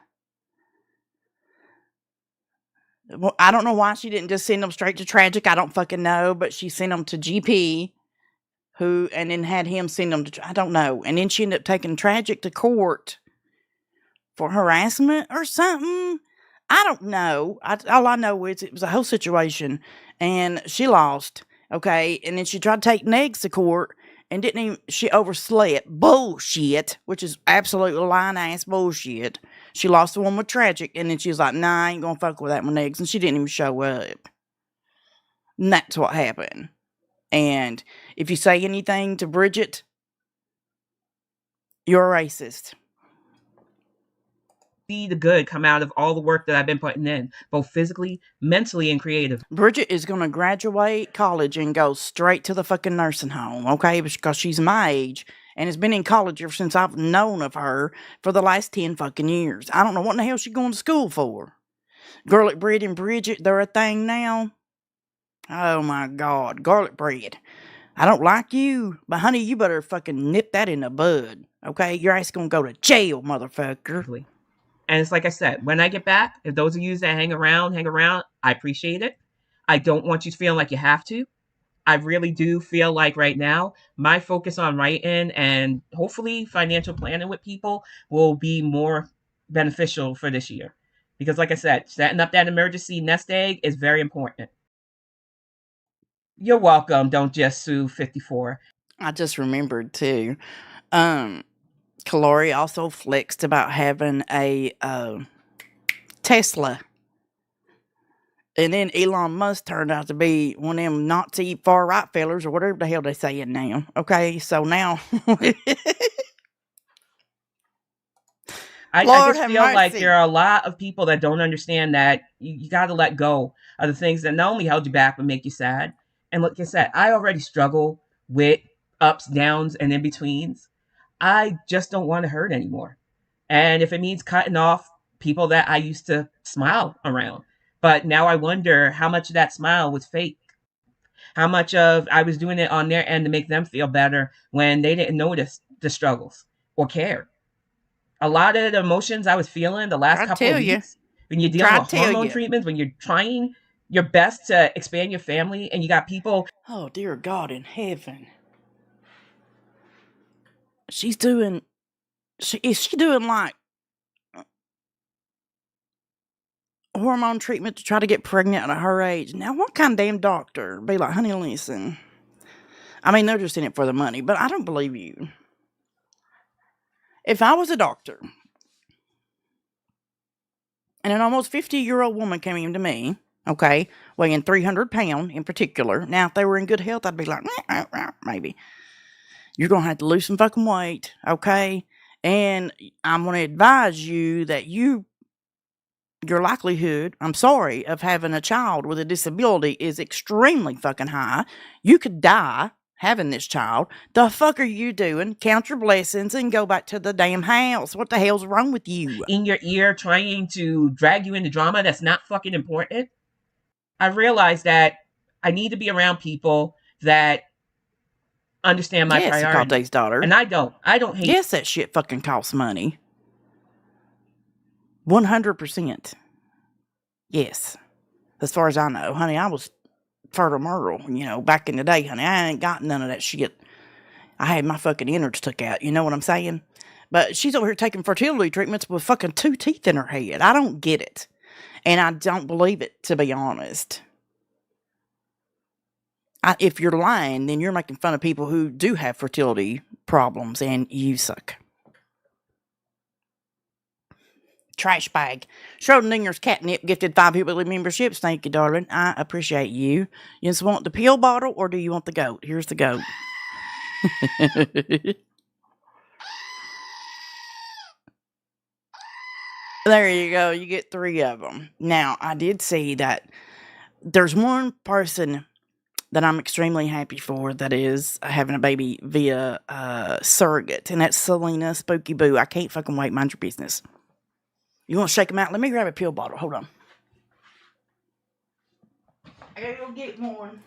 Well, I don't know why she didn't just send them straight to Tragic. I don't fucking know, but she sent them to GP, and then had him send them to, I don't know. And then she ended up taking Tragic to court for harassment or something. I don't know. All I know is it was a whole situation, and she lost. Okay, and then she tried to take Negs to court, and didn't even. She overslept. Bullshit, which is absolute lying ass bullshit. She lost the one with Tragic, and then she was like, "Nah, I ain't gonna fuck with that one Negs," and she didn't even show up. And that's what happened. And if you say anything to Bridget, you're a racist. See the good come out of all the work that I've been putting in, both physically, mentally, and creatively. Bridget is going to graduate college and go straight to the fucking nursing home, okay? Because she's my age and has been in college ever since I've known of her for the last 10 fucking years. I don't know what in the hell she's going to school for. Garlic bread and Bridget, they're a thing now. Oh my God, garlic bread. I don't like you, but honey, you better fucking nip that in the bud, okay? Your ass gonna go to jail, motherfucker. And it's like I said, when I get back, if those of you that hang around, I appreciate it. I don't want you feeling like you have to. I really do feel like right now, my focus on writing and hopefully financial planning with people will be more beneficial for this year. Because like I said, setting up that emergency nest egg is very important. You're welcome. Don't just sue 54. I just remembered too. Kalari also flexed about having a Tesla. And then Elon Musk turned out to be one of them Nazi far-right fellers or whatever the hell they saying now. Okay, so now... I just feel like there are a lot of people that don't understand that you got to let go of the things that not only held you back, but make you sad. And like I said, I already struggle with ups, downs, and in-betweens. I just don't want to hurt anymore. And if it means cutting off people that I used to smile around, but now I wonder how much of that smile was fake. How much of I was doing it on their end to make them feel better when they didn't notice the struggles or care. A lot of the emotions I was feeling the last couple of weeks, when you're dealing with hormone treatments, when you're trying your best to expand your family and you got people. Oh, dear God in heaven. she's doing, is she doing like hormone treatment to try to get pregnant at her age? Now, what kind of damn doctor be like, honey, listen. I mean, they're just in it for the money, but I don't believe you. If I was a doctor and an almost 50-year-old woman came in to me, okay, weighing 300 pounds in particular. Now, if they were in good health, I'd be like, maybe. You're going to have to lose some fucking weight, okay? And I'm going to advise you that your likelihood, I'm sorry, of having a child with a disability is extremely fucking high. You could die having this child. The fuck are you doing? Count your blessings and go back to the damn house. What the hell's wrong with you? In your ear trying to drag you into drama that's not fucking important. I realized that I need to be around people that understand my Yes, priorities. Calde's daughter. And I don't hate. Yes, that shit fucking costs money. 100%. Yes. As far as I know, honey, I was fertile Myrtle, back in the day, honey. I ain't got none of that shit. I had my fucking innards took out, you know what I'm saying? But she's over here taking fertility treatments with fucking 2 teeth in her head. I don't get it. And I don't believe it, to be honest. If you're lying, then you're making fun of people who do have fertility problems, and you suck. Trash bag. Schrodinger's catnip gifted 5 Hillbilly memberships. Thank you, darling. I appreciate you. You just want the pill bottle, or do you want the goat? Here's the goat. There you go. You get 3 of them. Now, I did see that there's one person that I'm extremely happy for that is having a baby via surrogate, and that's Selena Spooky Boo. I can't fucking wait. Mind your business. You want to shake them out? Let me grab a pill bottle. Hold on. I gotta go get one.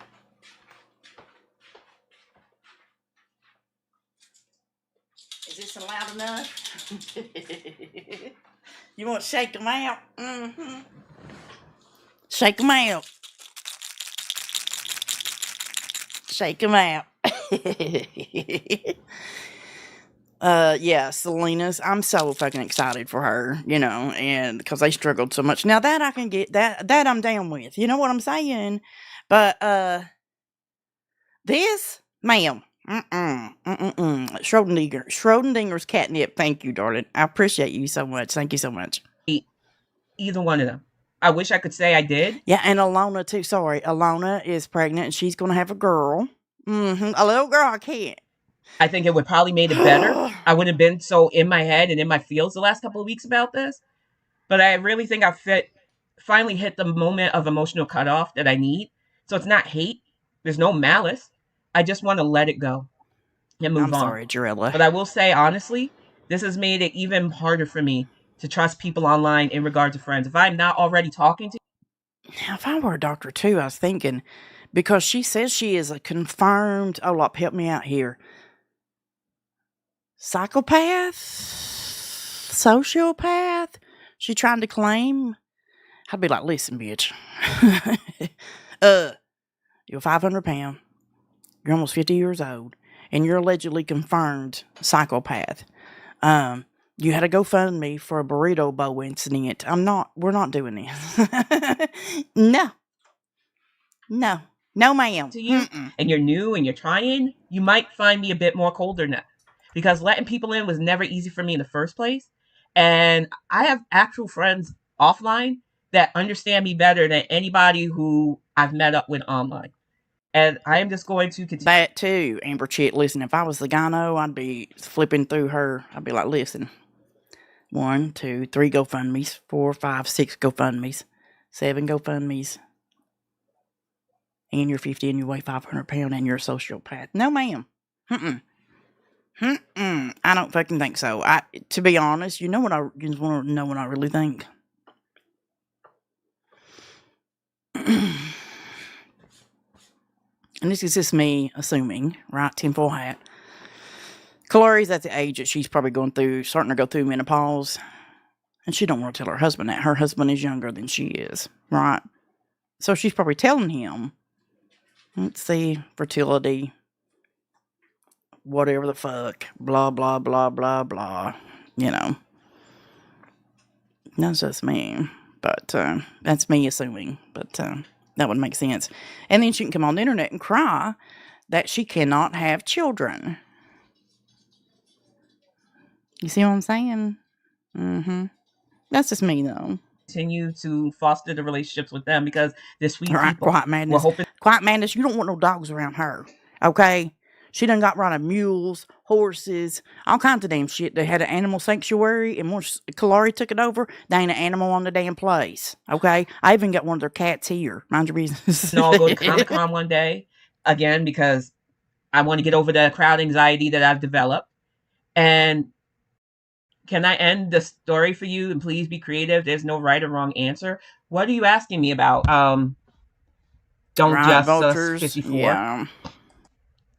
Is this loud enough? You want to shake them out? Mm-hmm. Shake them out. Shake them out. Yeah, Selena's. I'm so fucking excited for her, and because they struggled so much. Now that I can get that I'm down with. You know what I'm saying? But this, ma'am, Schrodinger's catnip. Thank you, darling. I appreciate you so much. Thank you so much. Either one of them. I wish I could say I did. Yeah, and Alona too. Sorry, Alona is pregnant and she's gonna have a girl. A little girl. I can't. I think it would probably made it better. I wouldn't have been so in my head and in my feels the last couple of weeks about this. But I really think I finally hit the moment of emotional cutoff that I need. So it's not hate. There's no malice. I just want to let it go and move on. I'm sorry, Jarella. But I will say, honestly, this has made it even harder for me to trust people online in regard to friends. If I'm not already talking to Now, if I were a doctor too, I was thinking, because she says she is a confirmed, Olaf, help me out here, psychopath, sociopath, she trying to claim. I'd be like, listen, bitch. You're 500 pounds, you're almost 50 years old, and you're allegedly confirmed psychopath. You had a GoFundMe for a burrito bowl incident. We're not doing this. No, ma'am. to you, and you're new and you're trying, you might find me a bit more colder now. Because letting people in was never easy for me in the first place. And I have actual friends offline that understand me better than anybody who I've met up with online. And I am just going to continue. That too, Amber Chick. Listen, if I was the gyno, I'd be flipping through her. I'd be like, listen, 1, 2, 3 GoFundMes, 4, 5, 6 GoFundMes, 7 GoFundMes, and you're 50 and you weigh 500 pounds and you're a sociopath. No, ma'am. I don't fucking think so. To be honest, you just want to know what I really think. And this is just me assuming, right? Tinfoil hat. Kalari's at the age that she's probably starting to go through menopause. And she don't want to tell her husband that. Her husband is younger than she is, right? So she's probably telling him, let's see, fertility, whatever the fuck, blah, blah, blah, blah, blah. You know, that's just me. But that's me assuming. But that would make sense. And then she can come on the internet and cry that she cannot have children. You see what I'm saying? Mm-hmm. That's just me, though. Continue to foster the relationships with them because they're sweet All right, people. Quiet Madness. Quiet Madness, you don't want no dogs around her. Okay? She done got rid of mules, horses, all kinds of damn shit. They had an animal sanctuary, and once Kalari took it over, they ain't an animal on the damn place. Okay? I even got one of their cats here. Mind your business. And I'll go to Comic-Con one day, again, because I want to get over the crowd anxiety that I've developed. And can I end the story for you? And please be creative. There's no right or wrong answer. What are you asking me about? Don't Right, Just vultures. 54. Yeah.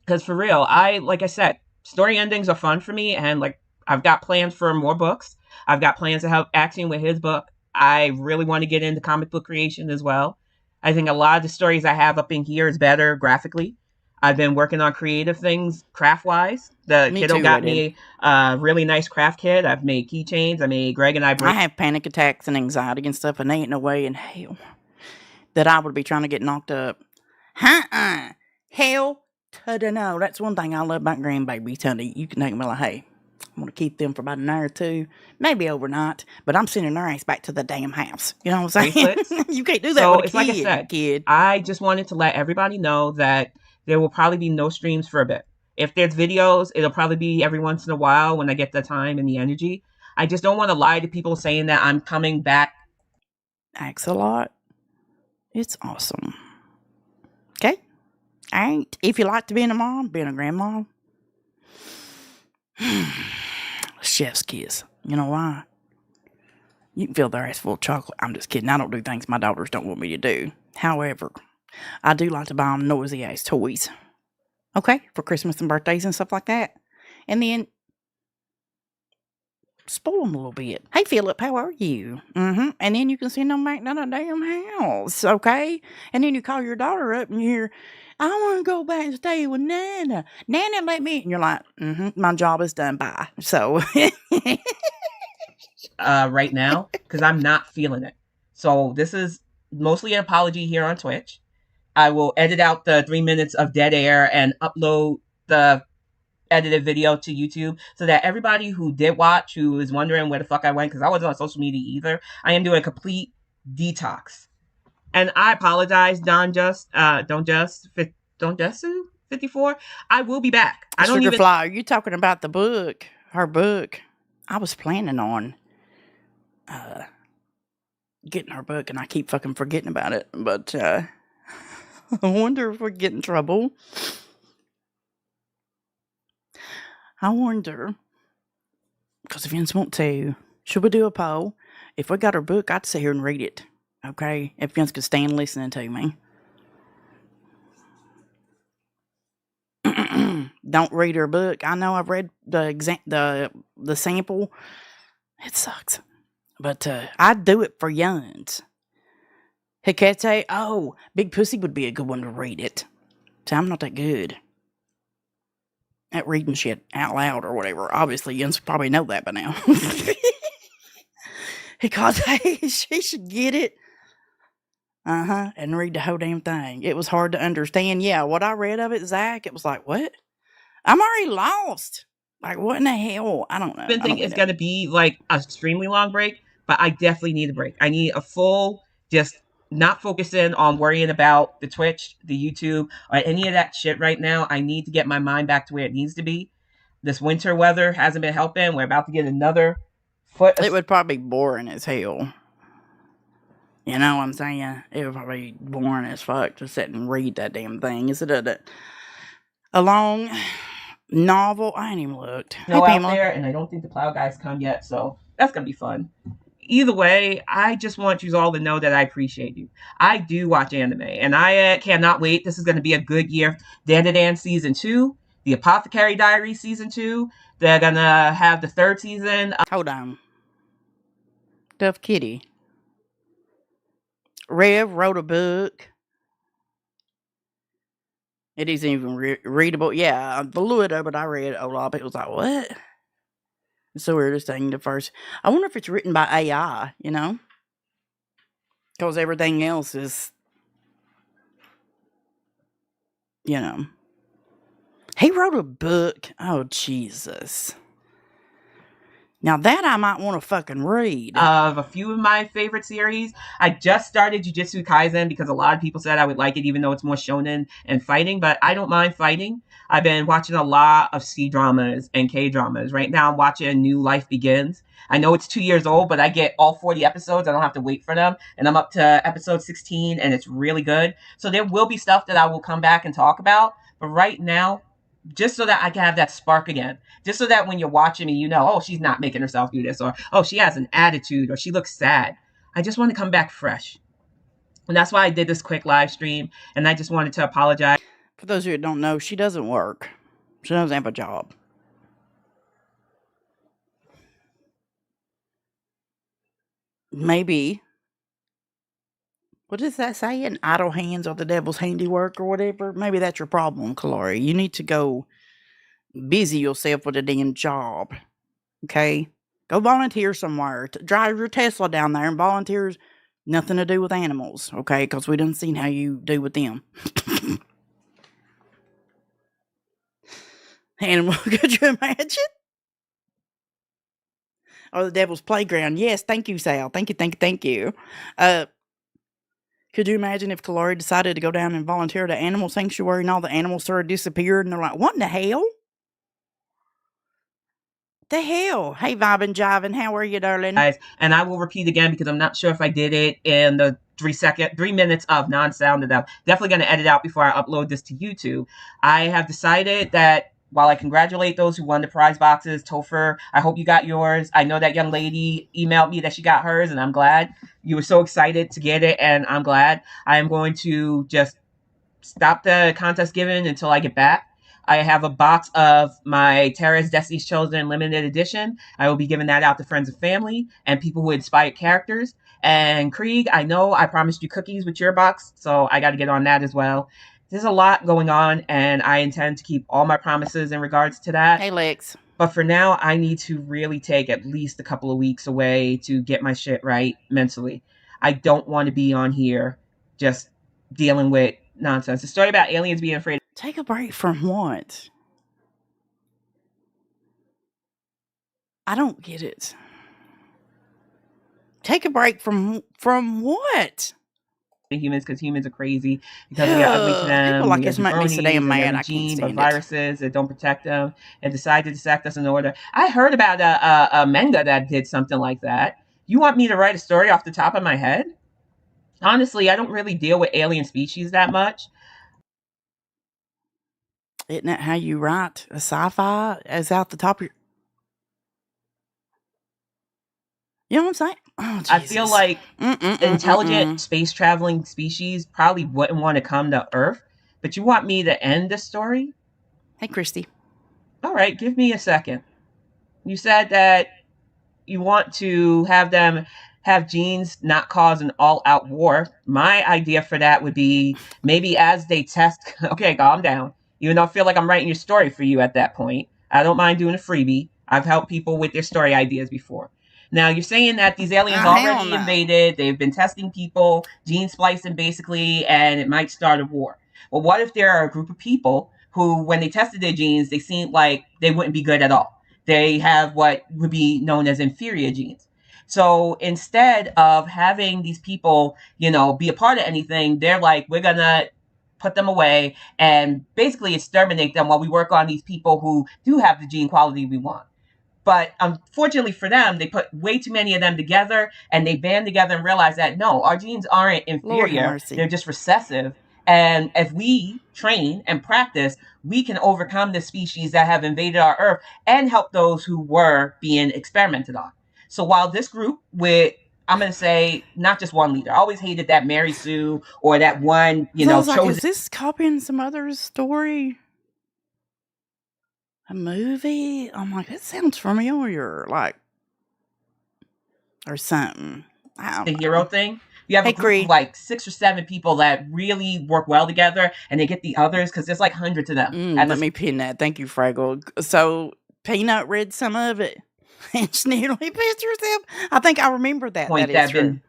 Because for real, like I said, story endings are fun for me. And like, I've got plans for more books. I've got plans to help Axiom with his book. I really want to get into comic book creation as well. I think a lot of the stories I have up in here is better graphically. I've been working on creative things craft-wise. The kiddo got me a really nice craft kit. I've made keychains. I made Greg and I have panic attacks and anxiety and stuff, and there ain't no way in hell that I would be trying to get knocked up. Hell to the no. That's one thing I love about grandbabies, honey. You can take me like, hey, I'm going to keep them for about an hour or two, maybe overnight, but I'm sending their ass back to the damn house. You know what I'm saying? You can't do that with a kid, like I said, kid. I just wanted to let everybody know that there will probably be no streams for a bit. If there's videos, it'll probably be every once in a while when I get the time and the energy. I just don't want to lie to people saying that I'm coming back. Axolot. It's awesome. Okay? Alright. If you like to be a mom, being a grandma, chef's kiss. You know why? You can fill their ass full of chocolate. I'm just kidding. I don't do things my daughters don't want me to do. However, I do like to buy them noisy ass toys. Okay? For Christmas and birthdays and stuff like that. And then spoil them a little bit. Hey, Philip, how are you? And then you can send them back to the damn house. Okay? And then you call your daughter up and you hear, I want to go back and stay with Nana. Nana, let me. And you're like, my job is done. Bye. So. Right now, because I'm not feeling it. So this is mostly an apology here on Twitch. I will edit out the 3 minutes of dead air and upload the edited video to YouTube so that everybody who did watch, who is wondering where the fuck I went, because I wasn't on social media either, I am doing a complete detox. And I apologize, Don't Just 54. I will be back. I don't even. Fly, are you talking about the book? Her book? I was planning on getting her book, and I keep fucking forgetting about it. But I wonder if we get in trouble. I wonder, because if you want to, should we do a poll? If we got her book, I'd sit here and read it. Okay, if you could stand listening to me. Don't read her book. I know I've read the sample. It sucks. But I'd do it for youngins. Hecate, oh, Big Pussy would be a good one to read it. So I'm not that good at reading shit out loud or whatever. Obviously, youngins probably know that by now. Hecate, she should get it. And read the whole damn thing. It was hard to understand. Yeah, what I read of it, Zach, it was like, what? I'm already lost. Like, what in the hell? I don't know. I think it's going to be like an extremely long break, but I definitely need a break. I need a full, just not focusing on worrying about the Twitch, the YouTube, or any of that shit right now. I need to get my mind back to where it needs to be. This winter weather hasn't been helping. We're about to get another foot. It would probably be boring as hell. You know what I'm saying? It would probably be boring as fuck to sit and read that damn thing. Is it a long novel? I ain't even looked. No, out there, and I don't think the Plow Guy's come yet, so that's gonna be fun. Either way, I just want you all to know that I appreciate you. I do watch anime, and I cannot wait. This is going to be a good year. Dandadan Season 2, The Apothecary Diary Season 2. They're going to have the third season. Hold on. Duff Kitty. Rev wrote a book. It isn't even readable. Yeah, the little bit of it I read, Olaf, it was like, what? It's the weirdest thing at first. I wonder if it's written by AI, you know? Because everything else is, you know. He wrote a book. Oh, Jesus. Now that I might want to fucking read. Of a few of my favorite series. I just started Jujutsu Kaisen because a lot of people said I would like it, even though it's more shonen and fighting, but I don't mind fighting. I've been watching a lot of C dramas and K dramas. Right now I'm watching New Life Begins. I know it's 2 years old, but I get all 40 episodes. I don't have to wait for them. And I'm up to episode 16 and it's really good. So there will be stuff that I will come back and talk about. But right now, just so that I can have that spark again. Just so that when you're watching me, you know, oh, she's not making herself do this, or oh, she has an attitude, or she looks sad. I just want to come back fresh. And that's why I did this quick live stream. And I just wanted to apologize. For those of you who don't know, she doesn't work. She doesn't have a job. Maybe. What does that say? An idle hands are the devil's handiwork or whatever? Maybe that's your problem, Kalari. You need to go busy yourself with a damn job. Okay? Go volunteer somewhere. Drive your Tesla down there and volunteer. Nothing to do with animals, okay? Because we done seen how you do with them. Animal, could you imagine? Or the devil's playground. Yes, thank you, Sal. Thank you. Could you imagine if Kalari decided to go down and volunteer at an animal sanctuary and all the animals sort of disappeared and they're like, what in the hell? The hell? Hey, vibin' jivin', how are you, darling? And I will repeat again because I'm not sure if I did it in the 3 minutes of non-sound that I'm definitely going to edit out before I upload this to YouTube. I have decided that while I congratulate those who won the prize boxes, Topher, I hope you got yours. I know that young lady emailed me that she got hers, and I'm glad. You were so excited to get it, and I'm glad. I am going to just stop the contest giving until I get back. I have a box of my Terrace Destiny's Chosen limited edition. I will be giving that out to friends and family and people who inspired characters. And Krieg, I know I promised you cookies with your box, so I got to get on that as well. There's a lot going on, and I intend to keep all my promises in regards to that. Hey, Lex. But for now, I need to really take at least a couple of weeks away to get my shit right mentally. I don't want to be on here just dealing with nonsense. The story about aliens being afraid. Take a break from what? I don't get it. Take a break from what? Humans, because humans are crazy, because we are ugly to them. People like this make me so damn mad. I can't stand it. Viruses that don't protect them and decide to dissect us in order. I heard about a manga that did something like that. You want me to write a story off the top of my head? Honestly, I don't really deal with alien species that much. Isn't that how you write a sci-fi? As out the top of your... You know what I'm saying? Oh, I feel like intelligent space traveling species probably wouldn't want to come to Earth, but you want me to end the story? Hey, Christy. All right, give me a second. You said that you want to have them have genes not cause an all-out war. My idea for that would be maybe as they test... Okay, calm down. Even though I feel like I'm writing your story for you at that point. I don't mind doing a freebie. I've helped people with their story ideas before. Now, you're saying that these aliens already invaded, they've been testing people, gene splicing basically, and it might start a war. Well, what if there are a group of people who, when they tested their genes, they seemed like they wouldn't be good at all? They have what would be known as inferior genes. So instead of having these people, you know, be a part of anything, they're like, we're going to put them away and basically exterminate them while we work on these people who do have the gene quality we want. But unfortunately for them, they put way too many of them together and they band together and realize that, no, our genes aren't inferior. They're just recessive. And if we train and practice, we can overcome the species that have invaded our Earth and help those who were being experimented on. So while this group with, I'm going to say, not just one leader. I always hated that Mary Sue or that one, you know, chosen. Is this copying some other story? A movie? I'm like, that sounds familiar, like, or something. The hero thing. you have a Hey, group of Creed. like 6 or 7 people that really work well together, and they get the others because there's like hundreds of them. And Let me pin that. Thank you, Fraggle. So Peanut read some of it and she nearly pissed herself. I think I remember that. point That that is have true.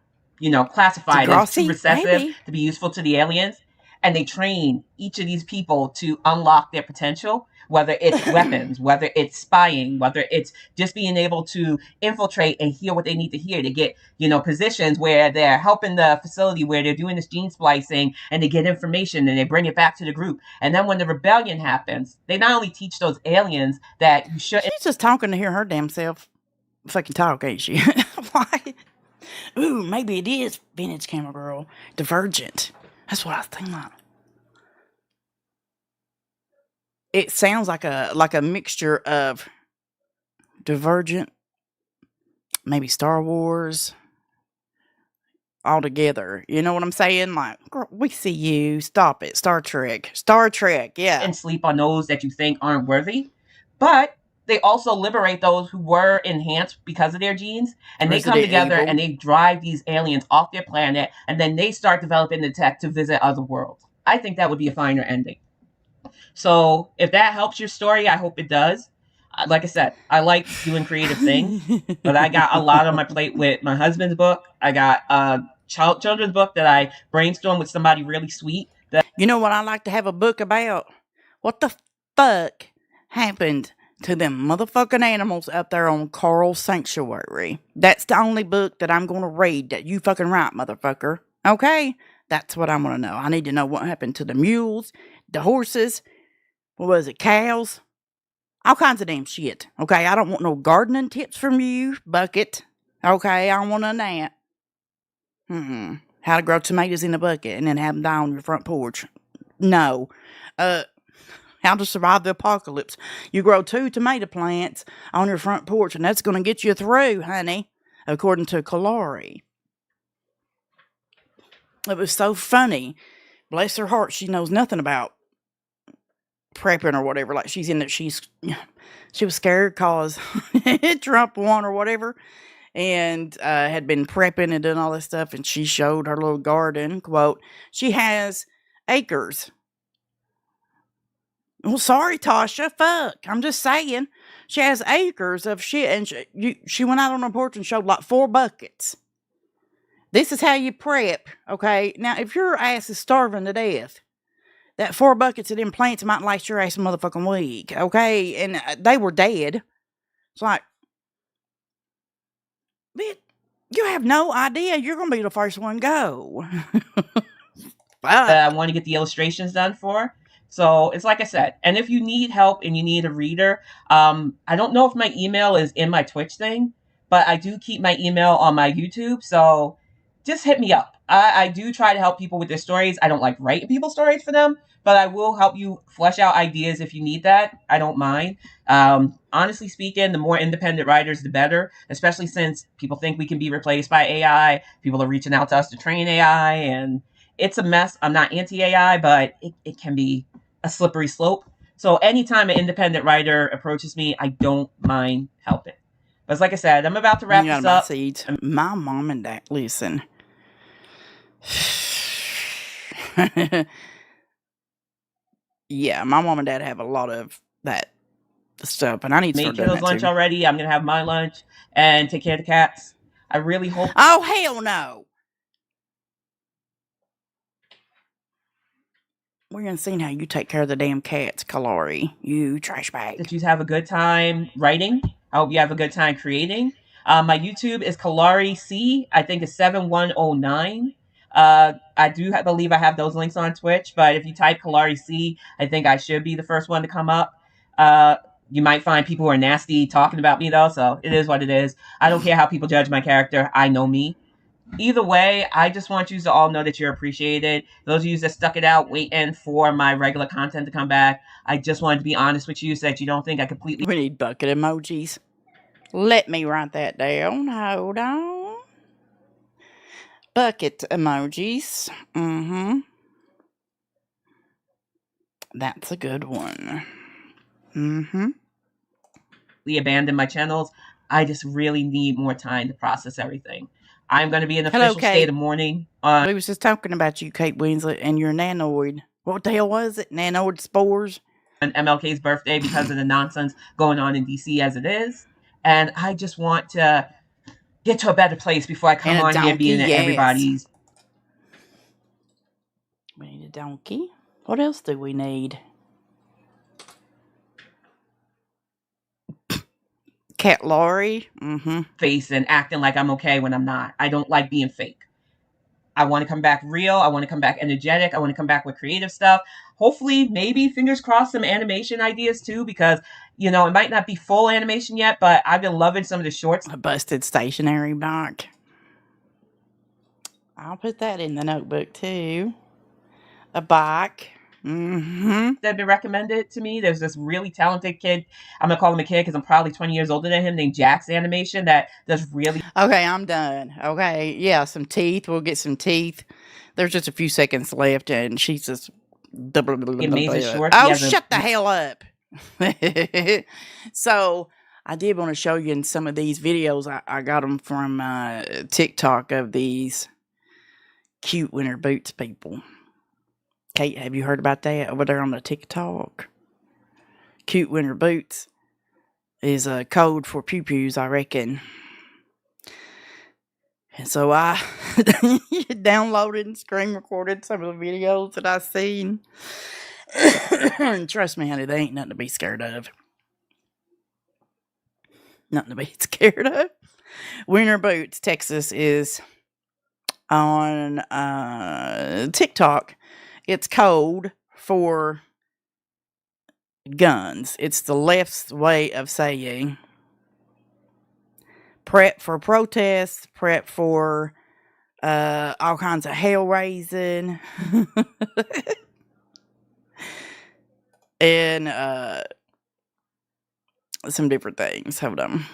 been, classified as too Degrassi? recessive Maybe. to be useful to the aliens. And they train each of these people to unlock their potential, whether it's weapons, whether it's spying, whether it's just being able to infiltrate and hear what they need to hear to get, positions where they're helping the facility where they're doing this gene splicing and they get information and they bring it back to the group. And then when the rebellion happens, they not only teach those aliens that you shouldn't. She's just talking to hear her damn self fucking talk, ain't she? Why? Ooh, maybe it is Vintage Camera Girl. Divergent. That's what I was thinking of. It sounds like a mixture of Divergent, maybe Star Wars, all together. You know what I'm saying? Like, girl, we see you. Stop it. Star Trek. Star Trek, yeah. And sleep on those that you think aren't worthy. But they also liberate those who were enhanced because of their genes, and they come together and they drive these aliens off their planet, and then they start developing the tech to visit other worlds. I think that would be a finer ending. So if that helps your story, I hope it does. Like I said, I like doing creative things, but I got a lot on my plate with my husband's book. I got a children's book that I brainstormed with somebody really sweet. You know what I like to have a book about? What the fuck happened to them motherfucking animals up there on Coral Sanctuary? That's the only book that I'm going to read that you fucking write, motherfucker. Okay? That's what I want to know. I need to know what happened to the mules, the horses, what was it, cows? All kinds of damn shit. Okay? I don't want no gardening tips from you, Bucket. Okay? I don't want none of that. How to grow tomatoes in a bucket and then have them die on your front porch. No. How to survive the apocalypse. You grow 2 tomato plants on your front porch and that's going to get you through, honey. According to Kalari. It was so funny. Bless her heart, she knows nothing about prepping or whatever. Like she was scared cause Trump won or whatever. And had been prepping and doing all this stuff, and she showed her little garden, quote, she has acres. Well, sorry, Tasha, fuck, I'm just saying. She has acres of shit, and she went out on her porch and showed like 4 buckets. This is how you prep, okay? Now, if your ass is starving to death, that 4 buckets of them plants might last your ass a motherfucking week, okay? And they were dead. It's like, bitch, you have no idea you're going to be the first one go. I want to get the illustrations done for. So it's like I said, and if you need help and you need a reader, I don't know if my email is in my Twitch thing, but I do keep my email on my YouTube. So just hit me up. I do try to help people with their stories. I don't like writing people's stories for them, but I will help you flesh out ideas if you need that. I don't mind. Honestly speaking, the more independent writers, the better, especially since people think we can be replaced by AI. People are reaching out to us to train AI, and it's a mess. I'm not anti-AI, but it can be a slippery slope. So anytime an independent writer approaches me, I don't mind helping. But like I said, I'm about to wrap this up. Seeds. My mom and dad, listen. Yeah, my mom and dad have a lot of that stuff, and I need to start doing that kiddos lunch too. already. I'm gonna have my lunch and take care of the cats. I really hope. Oh hell no! We're gonna see how you take care of the damn cats, Kalari. You trash bag. That you have a good time writing. I hope you have a good time creating. My YouTube is Kalari C. I think it's 7109. I do believe I have those links on Twitch, but if you type Kalari C, I think I should be the first one to come up. You might find people who are nasty talking about me though, so it is what it is. I don't care how people judge my character. I know me. Either way, I just want you to all know that you're appreciated. Those of you that stuck it out waiting for my regular content to come back, I just wanted to be honest with you so that you don't think I completely... We need bucket emojis. Let me write that down. Hold on. Bucket emojis. That's a good one. We abandoned my channels. I just really need more time to process everything. I'm going to be an Hello, official state Kate. of mourning. We was just talking about you, Kate Winslet, and your nanoid. What the hell was it? Nanoid spores? On MLK's birthday because of the nonsense going on in DC as it is. And I just want to get to a better place before I come And a on here donkey, being yes. everybody's. We need a donkey. What else do we need? Kalari. Face and acting like I'm okay when I'm not. I don't like being fake. I want to come back real. I want to come back energetic. I want to come back with creative stuff. Hopefully, maybe, fingers crossed, some animation ideas too, because, it might not be full animation yet, but I've been loving some of the shorts. A busted stationary bike. I'll put that in the notebook too. A bike. That have been recommended to me. There's this really talented kid. I'm going to call him a kid because I'm probably 20 years older than him, named Jax Animation, that does really. Okay, I'm done. Okay, yeah, some teeth. We'll get some teeth. There's just a few seconds left, and she's just. Amazing short. Oh, shut the hell up. So, I did want to show you in some of these videos. I got them from TikTok of these cute winter boots people. Kate, have you heard about that over there on the TikTok? Cute winter boots is a code for pew-pews, I reckon. And so I downloaded and screen recorded some of the videos that I seen. And trust me, honey, they ain't nothing to be scared of. Nothing to be scared of. Winter Boots, Texas is on TikTok. It's code for guns. It's the left's way of saying prep for protests, prep for all kinds of hell raising, and some different things. Hold on.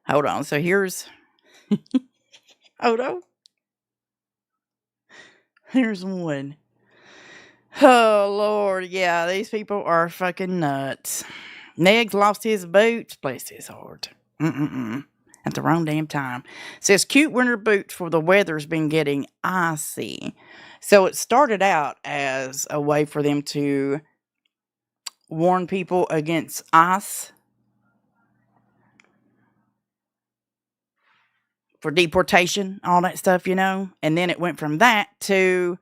Hold on. So here's. Hold on. Here's one. Oh, Lord. Yeah, these people are fucking nuts. Negs lost his boots. Bless his heart. At the wrong damn time. It says, cute winter boots for the weather's been getting icy. So it started out as a way for them to warn people against ice. For deportation, all that stuff, And then it went from that to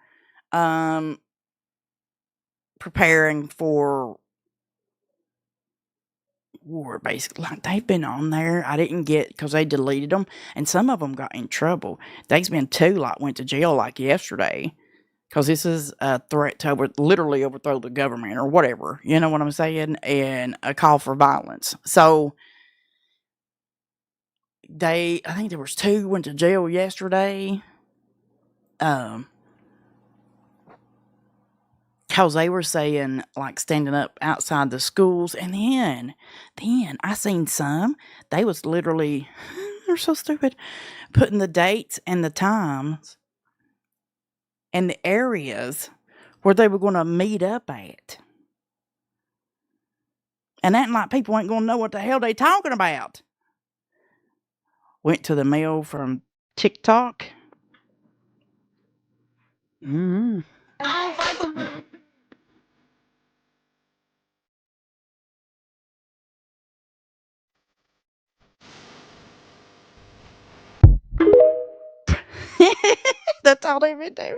preparing for war, basically. Like, they've been on there. I didn't get, because they deleted them, and some of them got in trouble. There's been two, went to jail, yesterday, because this is a threat to literally overthrow the government, or whatever, you know what I'm saying, and a call for violence. So, I think there was two went to jail yesterday. Because they were saying, standing up outside the schools. And then I seen some. They was literally, they're so stupid, putting the dates and the times and the areas where they were going to meet up at. And acting like people ain't going to know what the hell they talking about. Went to the mail from TikTok. That's all they've been doing.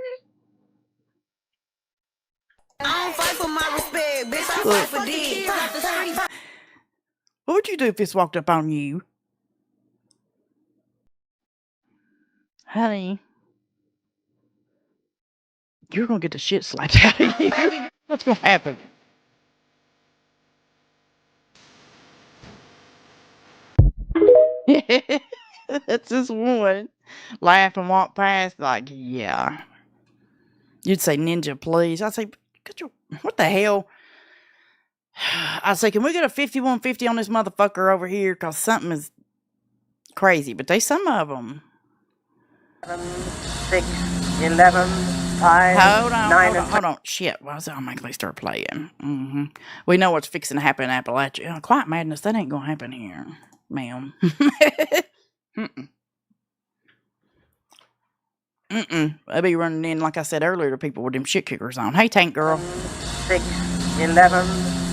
I don't fight for my respect, bitch. I fight for these. What would you do if this walked up on you? Honey, you're going to get the shit slapped out of you. What's going to happen? That's just one. Laugh and walk past, yeah. You'd say, ninja, please. I'd say, what the hell? I'd say, can we get a 5150 on this motherfucker over here? Because something is crazy. But some of them. 7, 6, 11, 5, Hold on. Shit. Why does it automatically start playing? We know what's fixing to happen in Appalachia. Quiet madness, that ain't going to happen here. ma'am. Mm-mm. Mm-mm. I'll be running in, like I said earlier, to people with them shit kickers on. Hey, Tank Girl. 6, 11,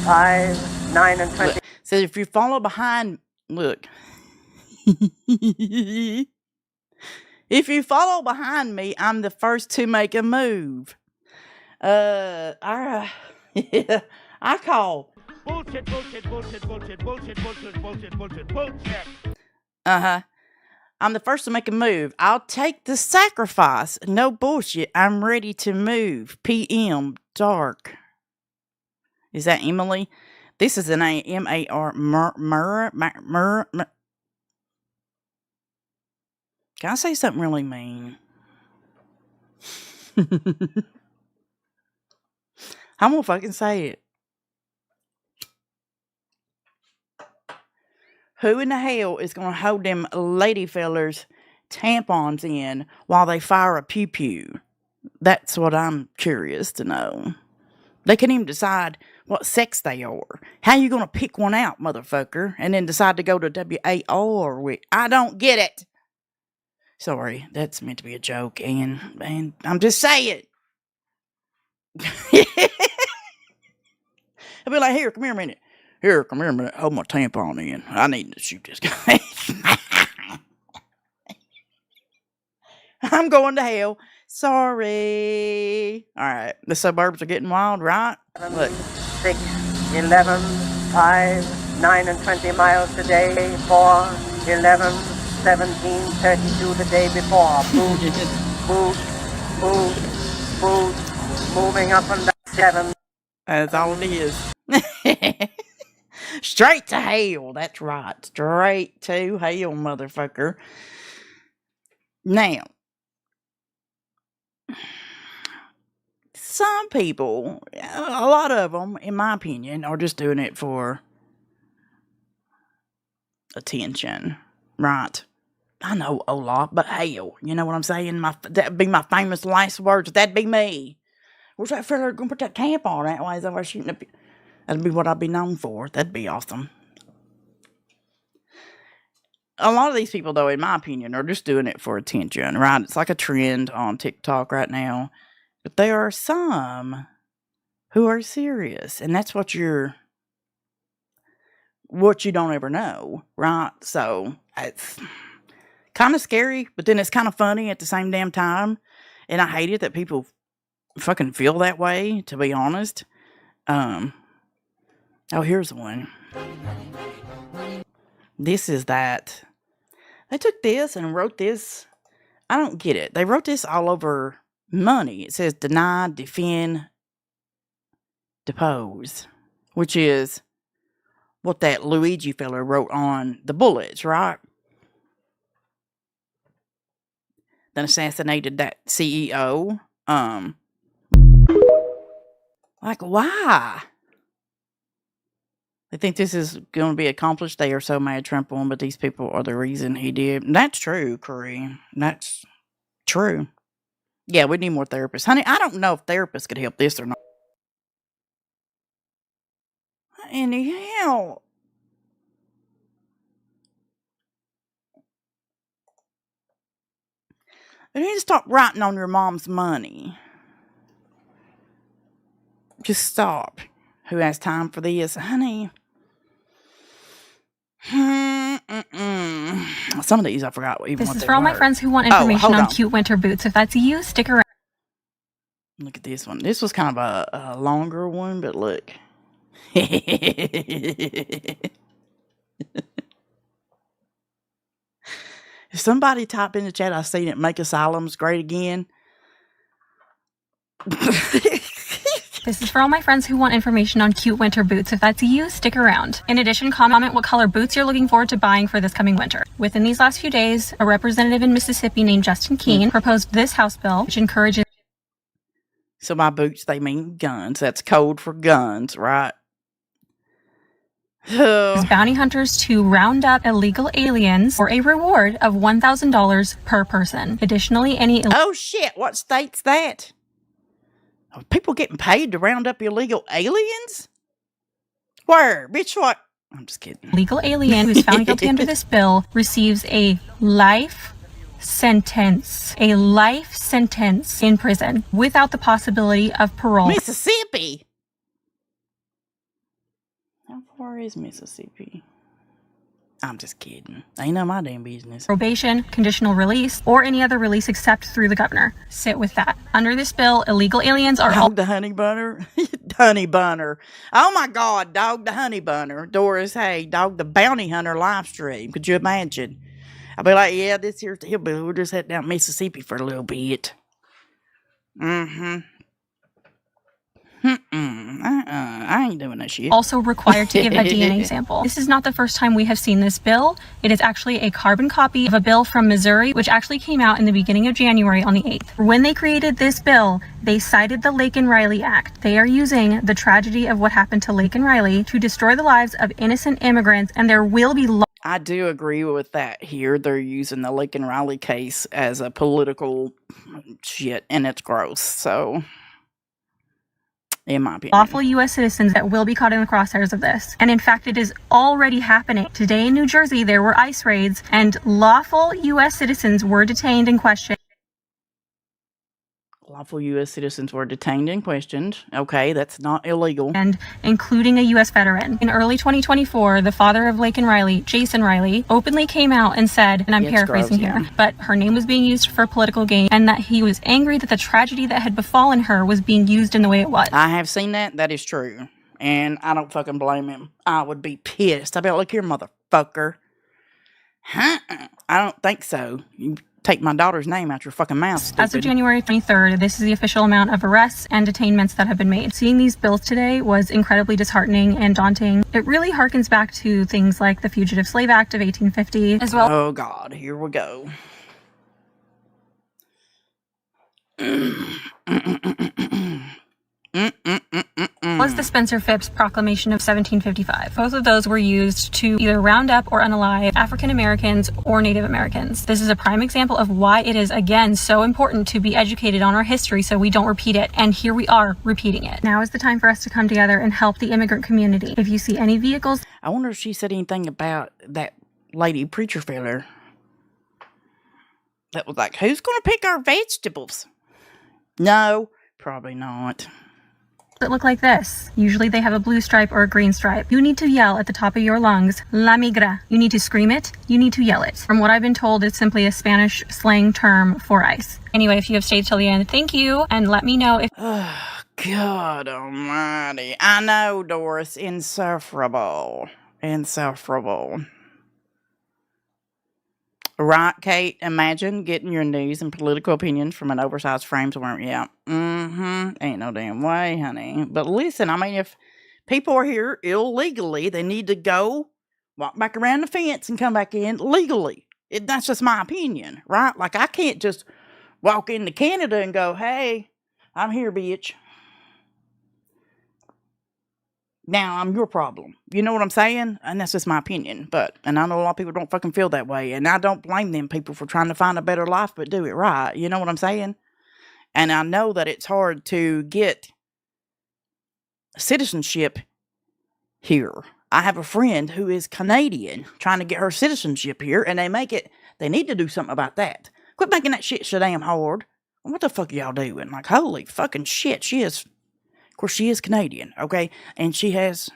5, 9, and 20. Look, says if you follow behind, look. If you follow behind me, I'm the first to make a move. I call. Bullshit, bullshit, bullshit, bullshit, bullshit, bullshit, bullshit, bullshit, bullshit. I'm the first to make a move. I'll take the sacrifice. No bullshit. I'm ready to move. PM dark. Is that Emily? This is an M-A-R. Can I say something really mean? I'm gonna fucking say it. Who in the hell is gonna hold them lady fellers tampons in while they fire a pew pew? That's what I'm curious to know. They can't even decide what sex they are. How you gonna pick one out, motherfucker, and then decide to go to WAR with? I don't get it. Sorry, that's meant to be a joke, and I'm just saying. I'll be like, here, come here a minute. Here, come here a minute. Hold my tampon in. I need to shoot this guy. I'm going to hell. Sorry. All right. The suburbs are getting wild, right? Look. 6, 11, 5, 9, and 20 miles today. 4, 11, 17, 32 the day before. Boot, boot, boot, boot. Moving up and down. 7. That's all it is. Straight to hell. That's right. Straight to hell, motherfucker. Now, some people, a lot of them, in my opinion, are just doing it for attention. Right. I know, Olaf, but hell, you know what I'm saying? That'd be my famous last words. That'd be me. Where's that fella gonna put that tampon that way as I was shooting up? That'd be what I'd be known for. That'd be awesome. A lot of these people, though, in my opinion, are just doing it for attention, right? It's like a trend on TikTok right now. But there are some who are serious, and that's what you don't ever know, right? So it's kind of scary, but then it's kind of funny at the same damn time. And I hate it that people fucking feel that way, to be honest. Oh, here's one. This is that. They took this and wrote this. I don't get it. They wrote this all over money. It says deny, defend, depose, which is what that Luigi fella wrote on the bullets, right? Then assassinated that CEO. Like, why? They think this is going to be accomplished. They are so mad Trump won, but these people are the reason he did. That's true, Curry. That's true. Yeah, we need more therapists. Honey, I don't know if therapists could help this or not. Anyhow. You need to stop writing on your mom's money. Just stop. Who has time for this? Honey. Some of these I forgot even This what is they for all my were. friends who want information hold on on. cute winter boots. If that's you, stick around. Look at this one. This was kind of a longer one, but look. If somebody type in the chat, I've seen it, make asylums great again. This is for all my friends who want information on cute winter boots. If that's you, stick around. In addition, comment what color boots you're looking forward to buying for this coming winter. Within these last few days, a representative in Mississippi named Justin Keene proposed this House bill, which encourages... So by boots, they mean guns. That's code for guns, right? bounty hunters to round up illegal aliens for a reward of $1,000 per person. Additionally, any... Oh, shit. What state's that? Are people getting paid to round up illegal aliens? Where? Bitch, what? I'm just kidding. Legal alien who's found guilty under this bill receives a life sentence. A life sentence in prison without the possibility of parole. Mississippi? How far is Mississippi? I'm just kidding. Ain't none of my damn business. Probation, conditional release, or any other release except through the governor. Sit with that. Under this bill, illegal aliens are Dog the honey bunner? Honey bunner. Oh my God, dog the honey bunner. Doris, hey, dog the bounty hunter live stream. Could you imagine? I'll be like, yeah, this here's the hillbilly. We'll just head down Mississippi for a little bit. I ain't doing that shit. also required to give a DNA sample. This is not the first time we have seen this bill. It is actually a carbon copy of a bill from Missouri, which actually came out in the beginning of January on the 8th. When they created this bill, they cited the Laken Riley Act. They are using the tragedy of what happened to Laken Riley to destroy the lives of innocent immigrants, and there will be I do agree with that here. They're using the Laken Riley case as a political shit, and it's gross. So, in my opinion. lawful U.S. citizens that will be caught in the crosshairs of this. And in fact, it is already happening. Today in New Jersey, there were ICE raids, and lawful U.S. citizens were detained and questioned. Lawful U.S. citizens were detained and questioned. Okay, that's not illegal. And including a U.S. veteran. In early 2024, the father of Laken Riley, Jason Riley, openly came out and said, and I'm It's paraphrasing gross, here, yeah. but her name was being used for political gain, and that he was angry that the tragedy that had befallen her was being used in the way it was. I have seen that. That is true. And I don't fucking blame him. I would be pissed. I'd be like, look here, motherfucker. Huh? I don't think so. You take my daughter's name out your fucking mouth, stupid. As of January 23rd, this is the official amount of arrests and detainments that have been made. Seeing these bills today was incredibly disheartening and daunting. It really harkens back to things like the Fugitive Slave Act of 1850, as well Oh, God. Here we go. was the Spencer Phipps Proclamation of 1755. Both of those were used to either round up or unalive African Americans or Native Americans. This is a prime example of why it is, again, so important to be educated on our history so we don't repeat it. And here we are repeating it. Now is the time for us to come together and help the immigrant community. If you see any vehicles... I wonder if she said anything about that lady preacher fella that was like, who's going to pick our vegetables? No, probably not. that look like this. Usually they have a blue stripe or a green stripe. You need to yell at the top of your lungs, La migra. You need to scream it. You need to yell it. From what I've been told, it's simply a Spanish slang term for ice. Anyway, if you have stayed till the end, thank you, and let me know if... Oh, God almighty. I know, Doris. Insufferable. Insufferable. Right, Kate? Imagine getting your news and political opinions from an oversized frame to where, yeah, ain't no damn way, honey. But listen, I mean, if people are here illegally, they need to go walk back around the fence and come back in legally. That's just my opinion, right? Like, I can't just walk into Canada and go, hey, I'm here, bitch. Now I'm your problem. You know what I'm saying? And that's just my opinion. And I know a lot of people don't fucking feel that way. And I don't blame them people for trying to find a better life, but do it right. You know what I'm saying? And I know that it's hard to get citizenship here. I have a friend who is Canadian trying to get her citizenship here, and they need to do something about that. Quit making that shit so damn hard. What the fuck are y'all doing? Like, holy fucking shit, of course, she is Canadian, okay? And she has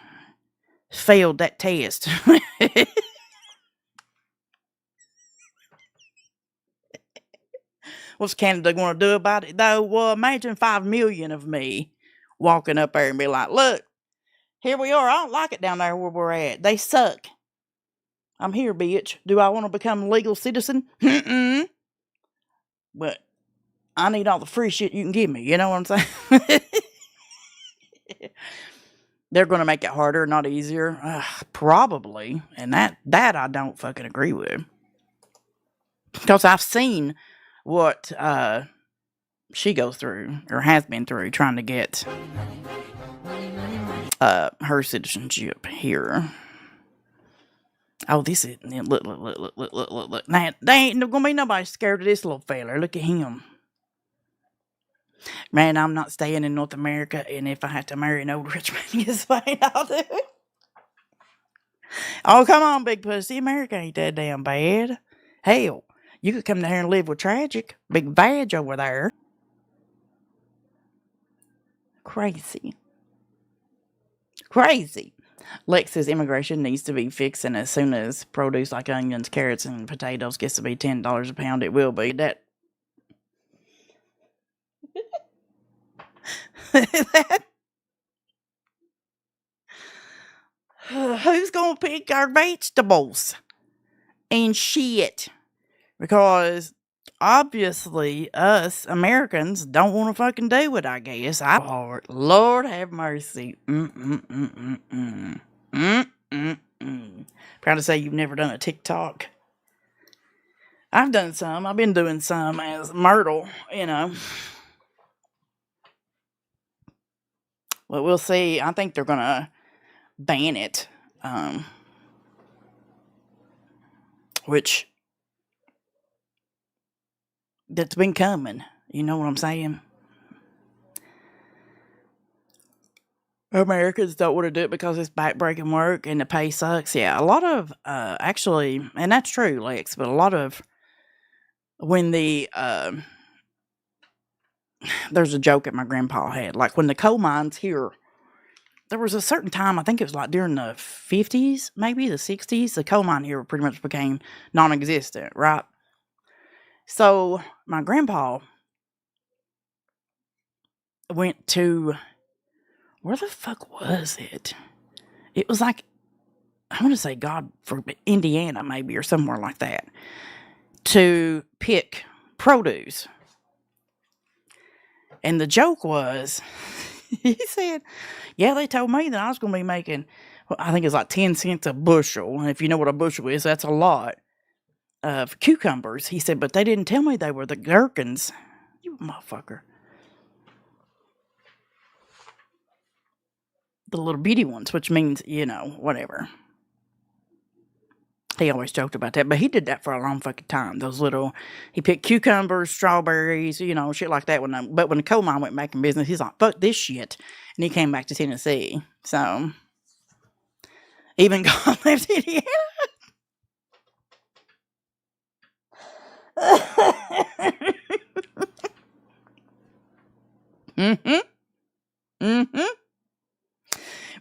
failed that test. What's Canada going to do about it, though? Well, imagine 5 million of me walking up there and be like, look, here we are. I don't like it down there where we're at. They suck. I'm here, bitch. Do I want to become a legal citizen? But I need all the free shit you can give me. You know what I'm saying? They're going to make it harder, not easier. Probably. And that I don't fucking agree with. Because I've seen what she goes through, or has been through, trying to get her citizenship here. Oh, this is... Look. Now, there ain't going to be nobody scared of this little fella. Look at him. Man, I'm not staying in North America, and if I have to marry an old rich man, yes, fine, I'll do it. Oh, come on, big pussy. America ain't that damn bad. Hell, you could come down here and live with Tragic. Big Vag over there. Crazy. Crazy. Lex says immigration needs to be fixed, and as soon as produce like onions, carrots, and potatoes gets to be $10 a pound, it will be. That who's gonna pick our vegetables and shit? Because obviously us Americans don't want to fucking do it, I guess. Lord have mercy. Proud to say you've never done a TikTok. I've done some. I've been doing some as Myrtle, you know. Well, we'll see. I think they're going to ban it. Which, that's been coming. You know what I'm saying? Americans don't want to do it because it's backbreaking work and the pay sucks. Yeah, a lot of, actually, and that's true, Lex, but a lot of, when there's a joke that my grandpa had, like when the coal mines here, there was a certain time, I think it was like during the 50s, maybe the 60s, the coal mine here pretty much became non-existent, right? So my grandpa went to, where the fuck was it? It was like, I want to say God for Indiana maybe, or somewhere like that, to pick produce. And the joke was, he said, yeah, they told me that I was going to be making, well, I think it's like 10 cents a bushel. And if you know what a bushel is, that's a lot of cucumbers. He said, but they didn't tell me they were the gherkins. You motherfucker. The little bitty ones, which means, you know, whatever. He always joked about that, but he did that for a long fucking time. Those little, he picked cucumbers, strawberries, you know, shit like that. But when the coal mine went back in business, he's like, fuck this shit. And he came back to Tennessee. So, even God left Indiana.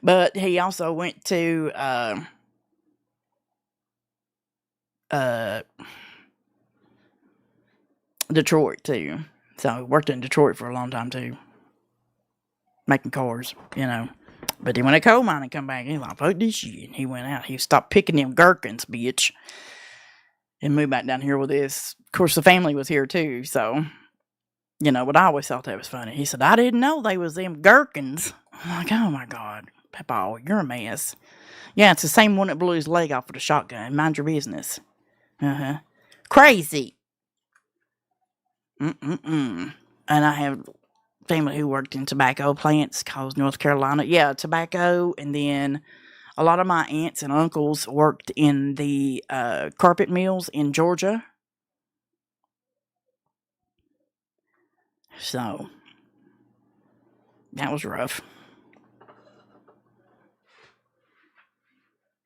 But he also went to, Detroit too. So he worked in Detroit for a long time too. Making cars, you know. But then when a coal mine come back, he's like, fuck this shit. And he went out. He stopped picking them gherkins, bitch. And moved back down here with this. Of course, the family was here too, so, you know, but I always thought that was funny. He said, I didn't know they was them gherkins. I'm like, oh my God, Papa, you're a mess. Yeah, it's the same one that blew his leg off with a shotgun. Mind your business. Crazy. And I have family who worked in tobacco plants called North Carolina. Yeah, tobacco. And then a lot of my aunts and uncles worked in the carpet mills in Georgia. So, that was rough.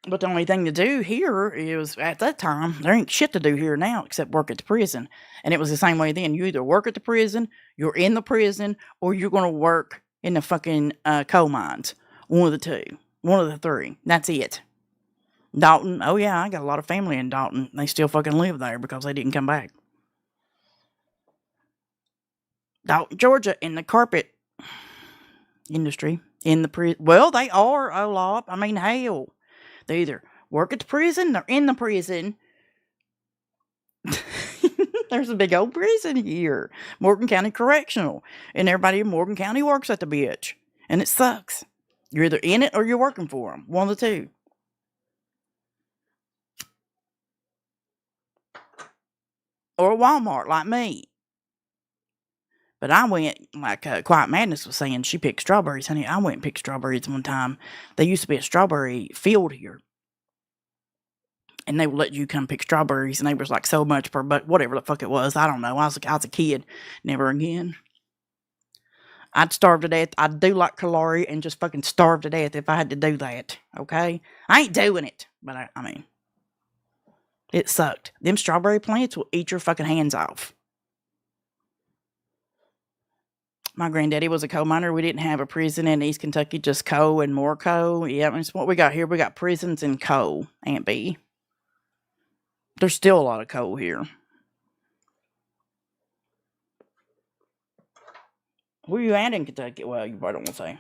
But the only thing to do here is, at that time, there ain't shit to do here now except work at the prison. And it was the same way then. You either work at the prison, you're in the prison, or you're going to work in the fucking coal mines. One of the two. One of the three. That's it. Dalton. Oh, yeah, I got a lot of family in Dalton. They still fucking live there because they didn't come back. Dalton, Georgia, in the carpet industry. In the prison. Well, they are, Olaf. I mean, hell. They either work at the prison, they're in the prison. There's a big old prison here. Morgan County Correctional. And everybody in Morgan County works at the bitch. And it sucks. You're either in it or you're working for them. One of the two. Or a Walmart like me. But I went, like Quiet Madness was saying, she picked strawberries, honey. I went and picked strawberries one time. There used to be a strawberry field here. And they would let you come pick strawberries. And they was like so much per, but whatever the fuck it was. I don't know. I was a kid. Never again. I'd starve to death. I'd do like Kalari and just fucking starve to death if I had to do that. Okay? I ain't doing it. But I mean, it sucked. Them strawberry plants will eat your fucking hands off. My granddaddy was a coal miner. We didn't have a prison in East Kentucky, just coal and more coal. Yeah, that's what we got here. We got prisons and coal, Aunt B. There's still a lot of coal here. Where you at in Kentucky? Well, you probably don't want to say.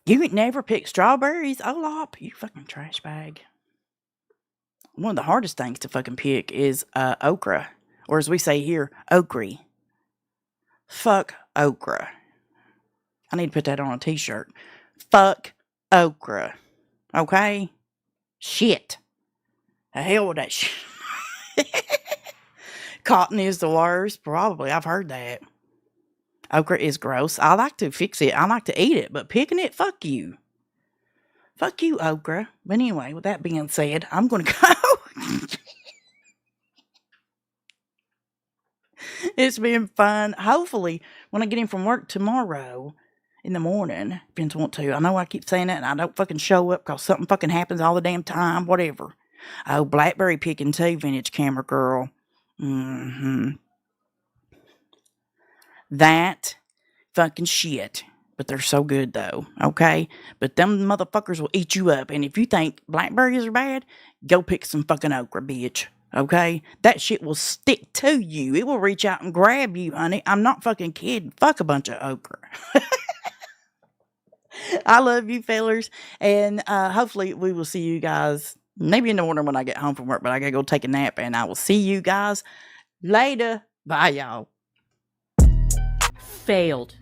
You ain't never picked strawberries, Olaf? You fucking trash bag. One of the hardest things to fucking pick is okra. Or as we say here, okra. Fuck okra. I need to put that on a t-shirt. Fuck okra. Okay? Shit. The hell with that shit. Cotton is the worst. Probably. I've heard that. Okra is gross. I like to fix it. I like to eat it. But picking it, fuck you. Fuck you, okra. But anyway, with that being said, I'm going to go. It's been fun. Hopefully, when I get in from work tomorrow in the morning, depends on what to. I know I keep saying that and I don't fucking show up because something fucking happens all the damn time. Whatever. Oh, blackberry picking too, vintage camera girl. That fucking shit. But they're so good though, okay? But them motherfuckers will eat you up. And if you think blackberries are bad, go pick some fucking okra, bitch. Okay? That shit will stick to you. It will reach out and grab you, honey. I'm not fucking kidding. Fuck a bunch of okra. I love you, fellers. And hopefully we will see you guys maybe in the morning when I get home from work. But I gotta go take a nap. And I will see you guys later. Bye, y'all. Failed.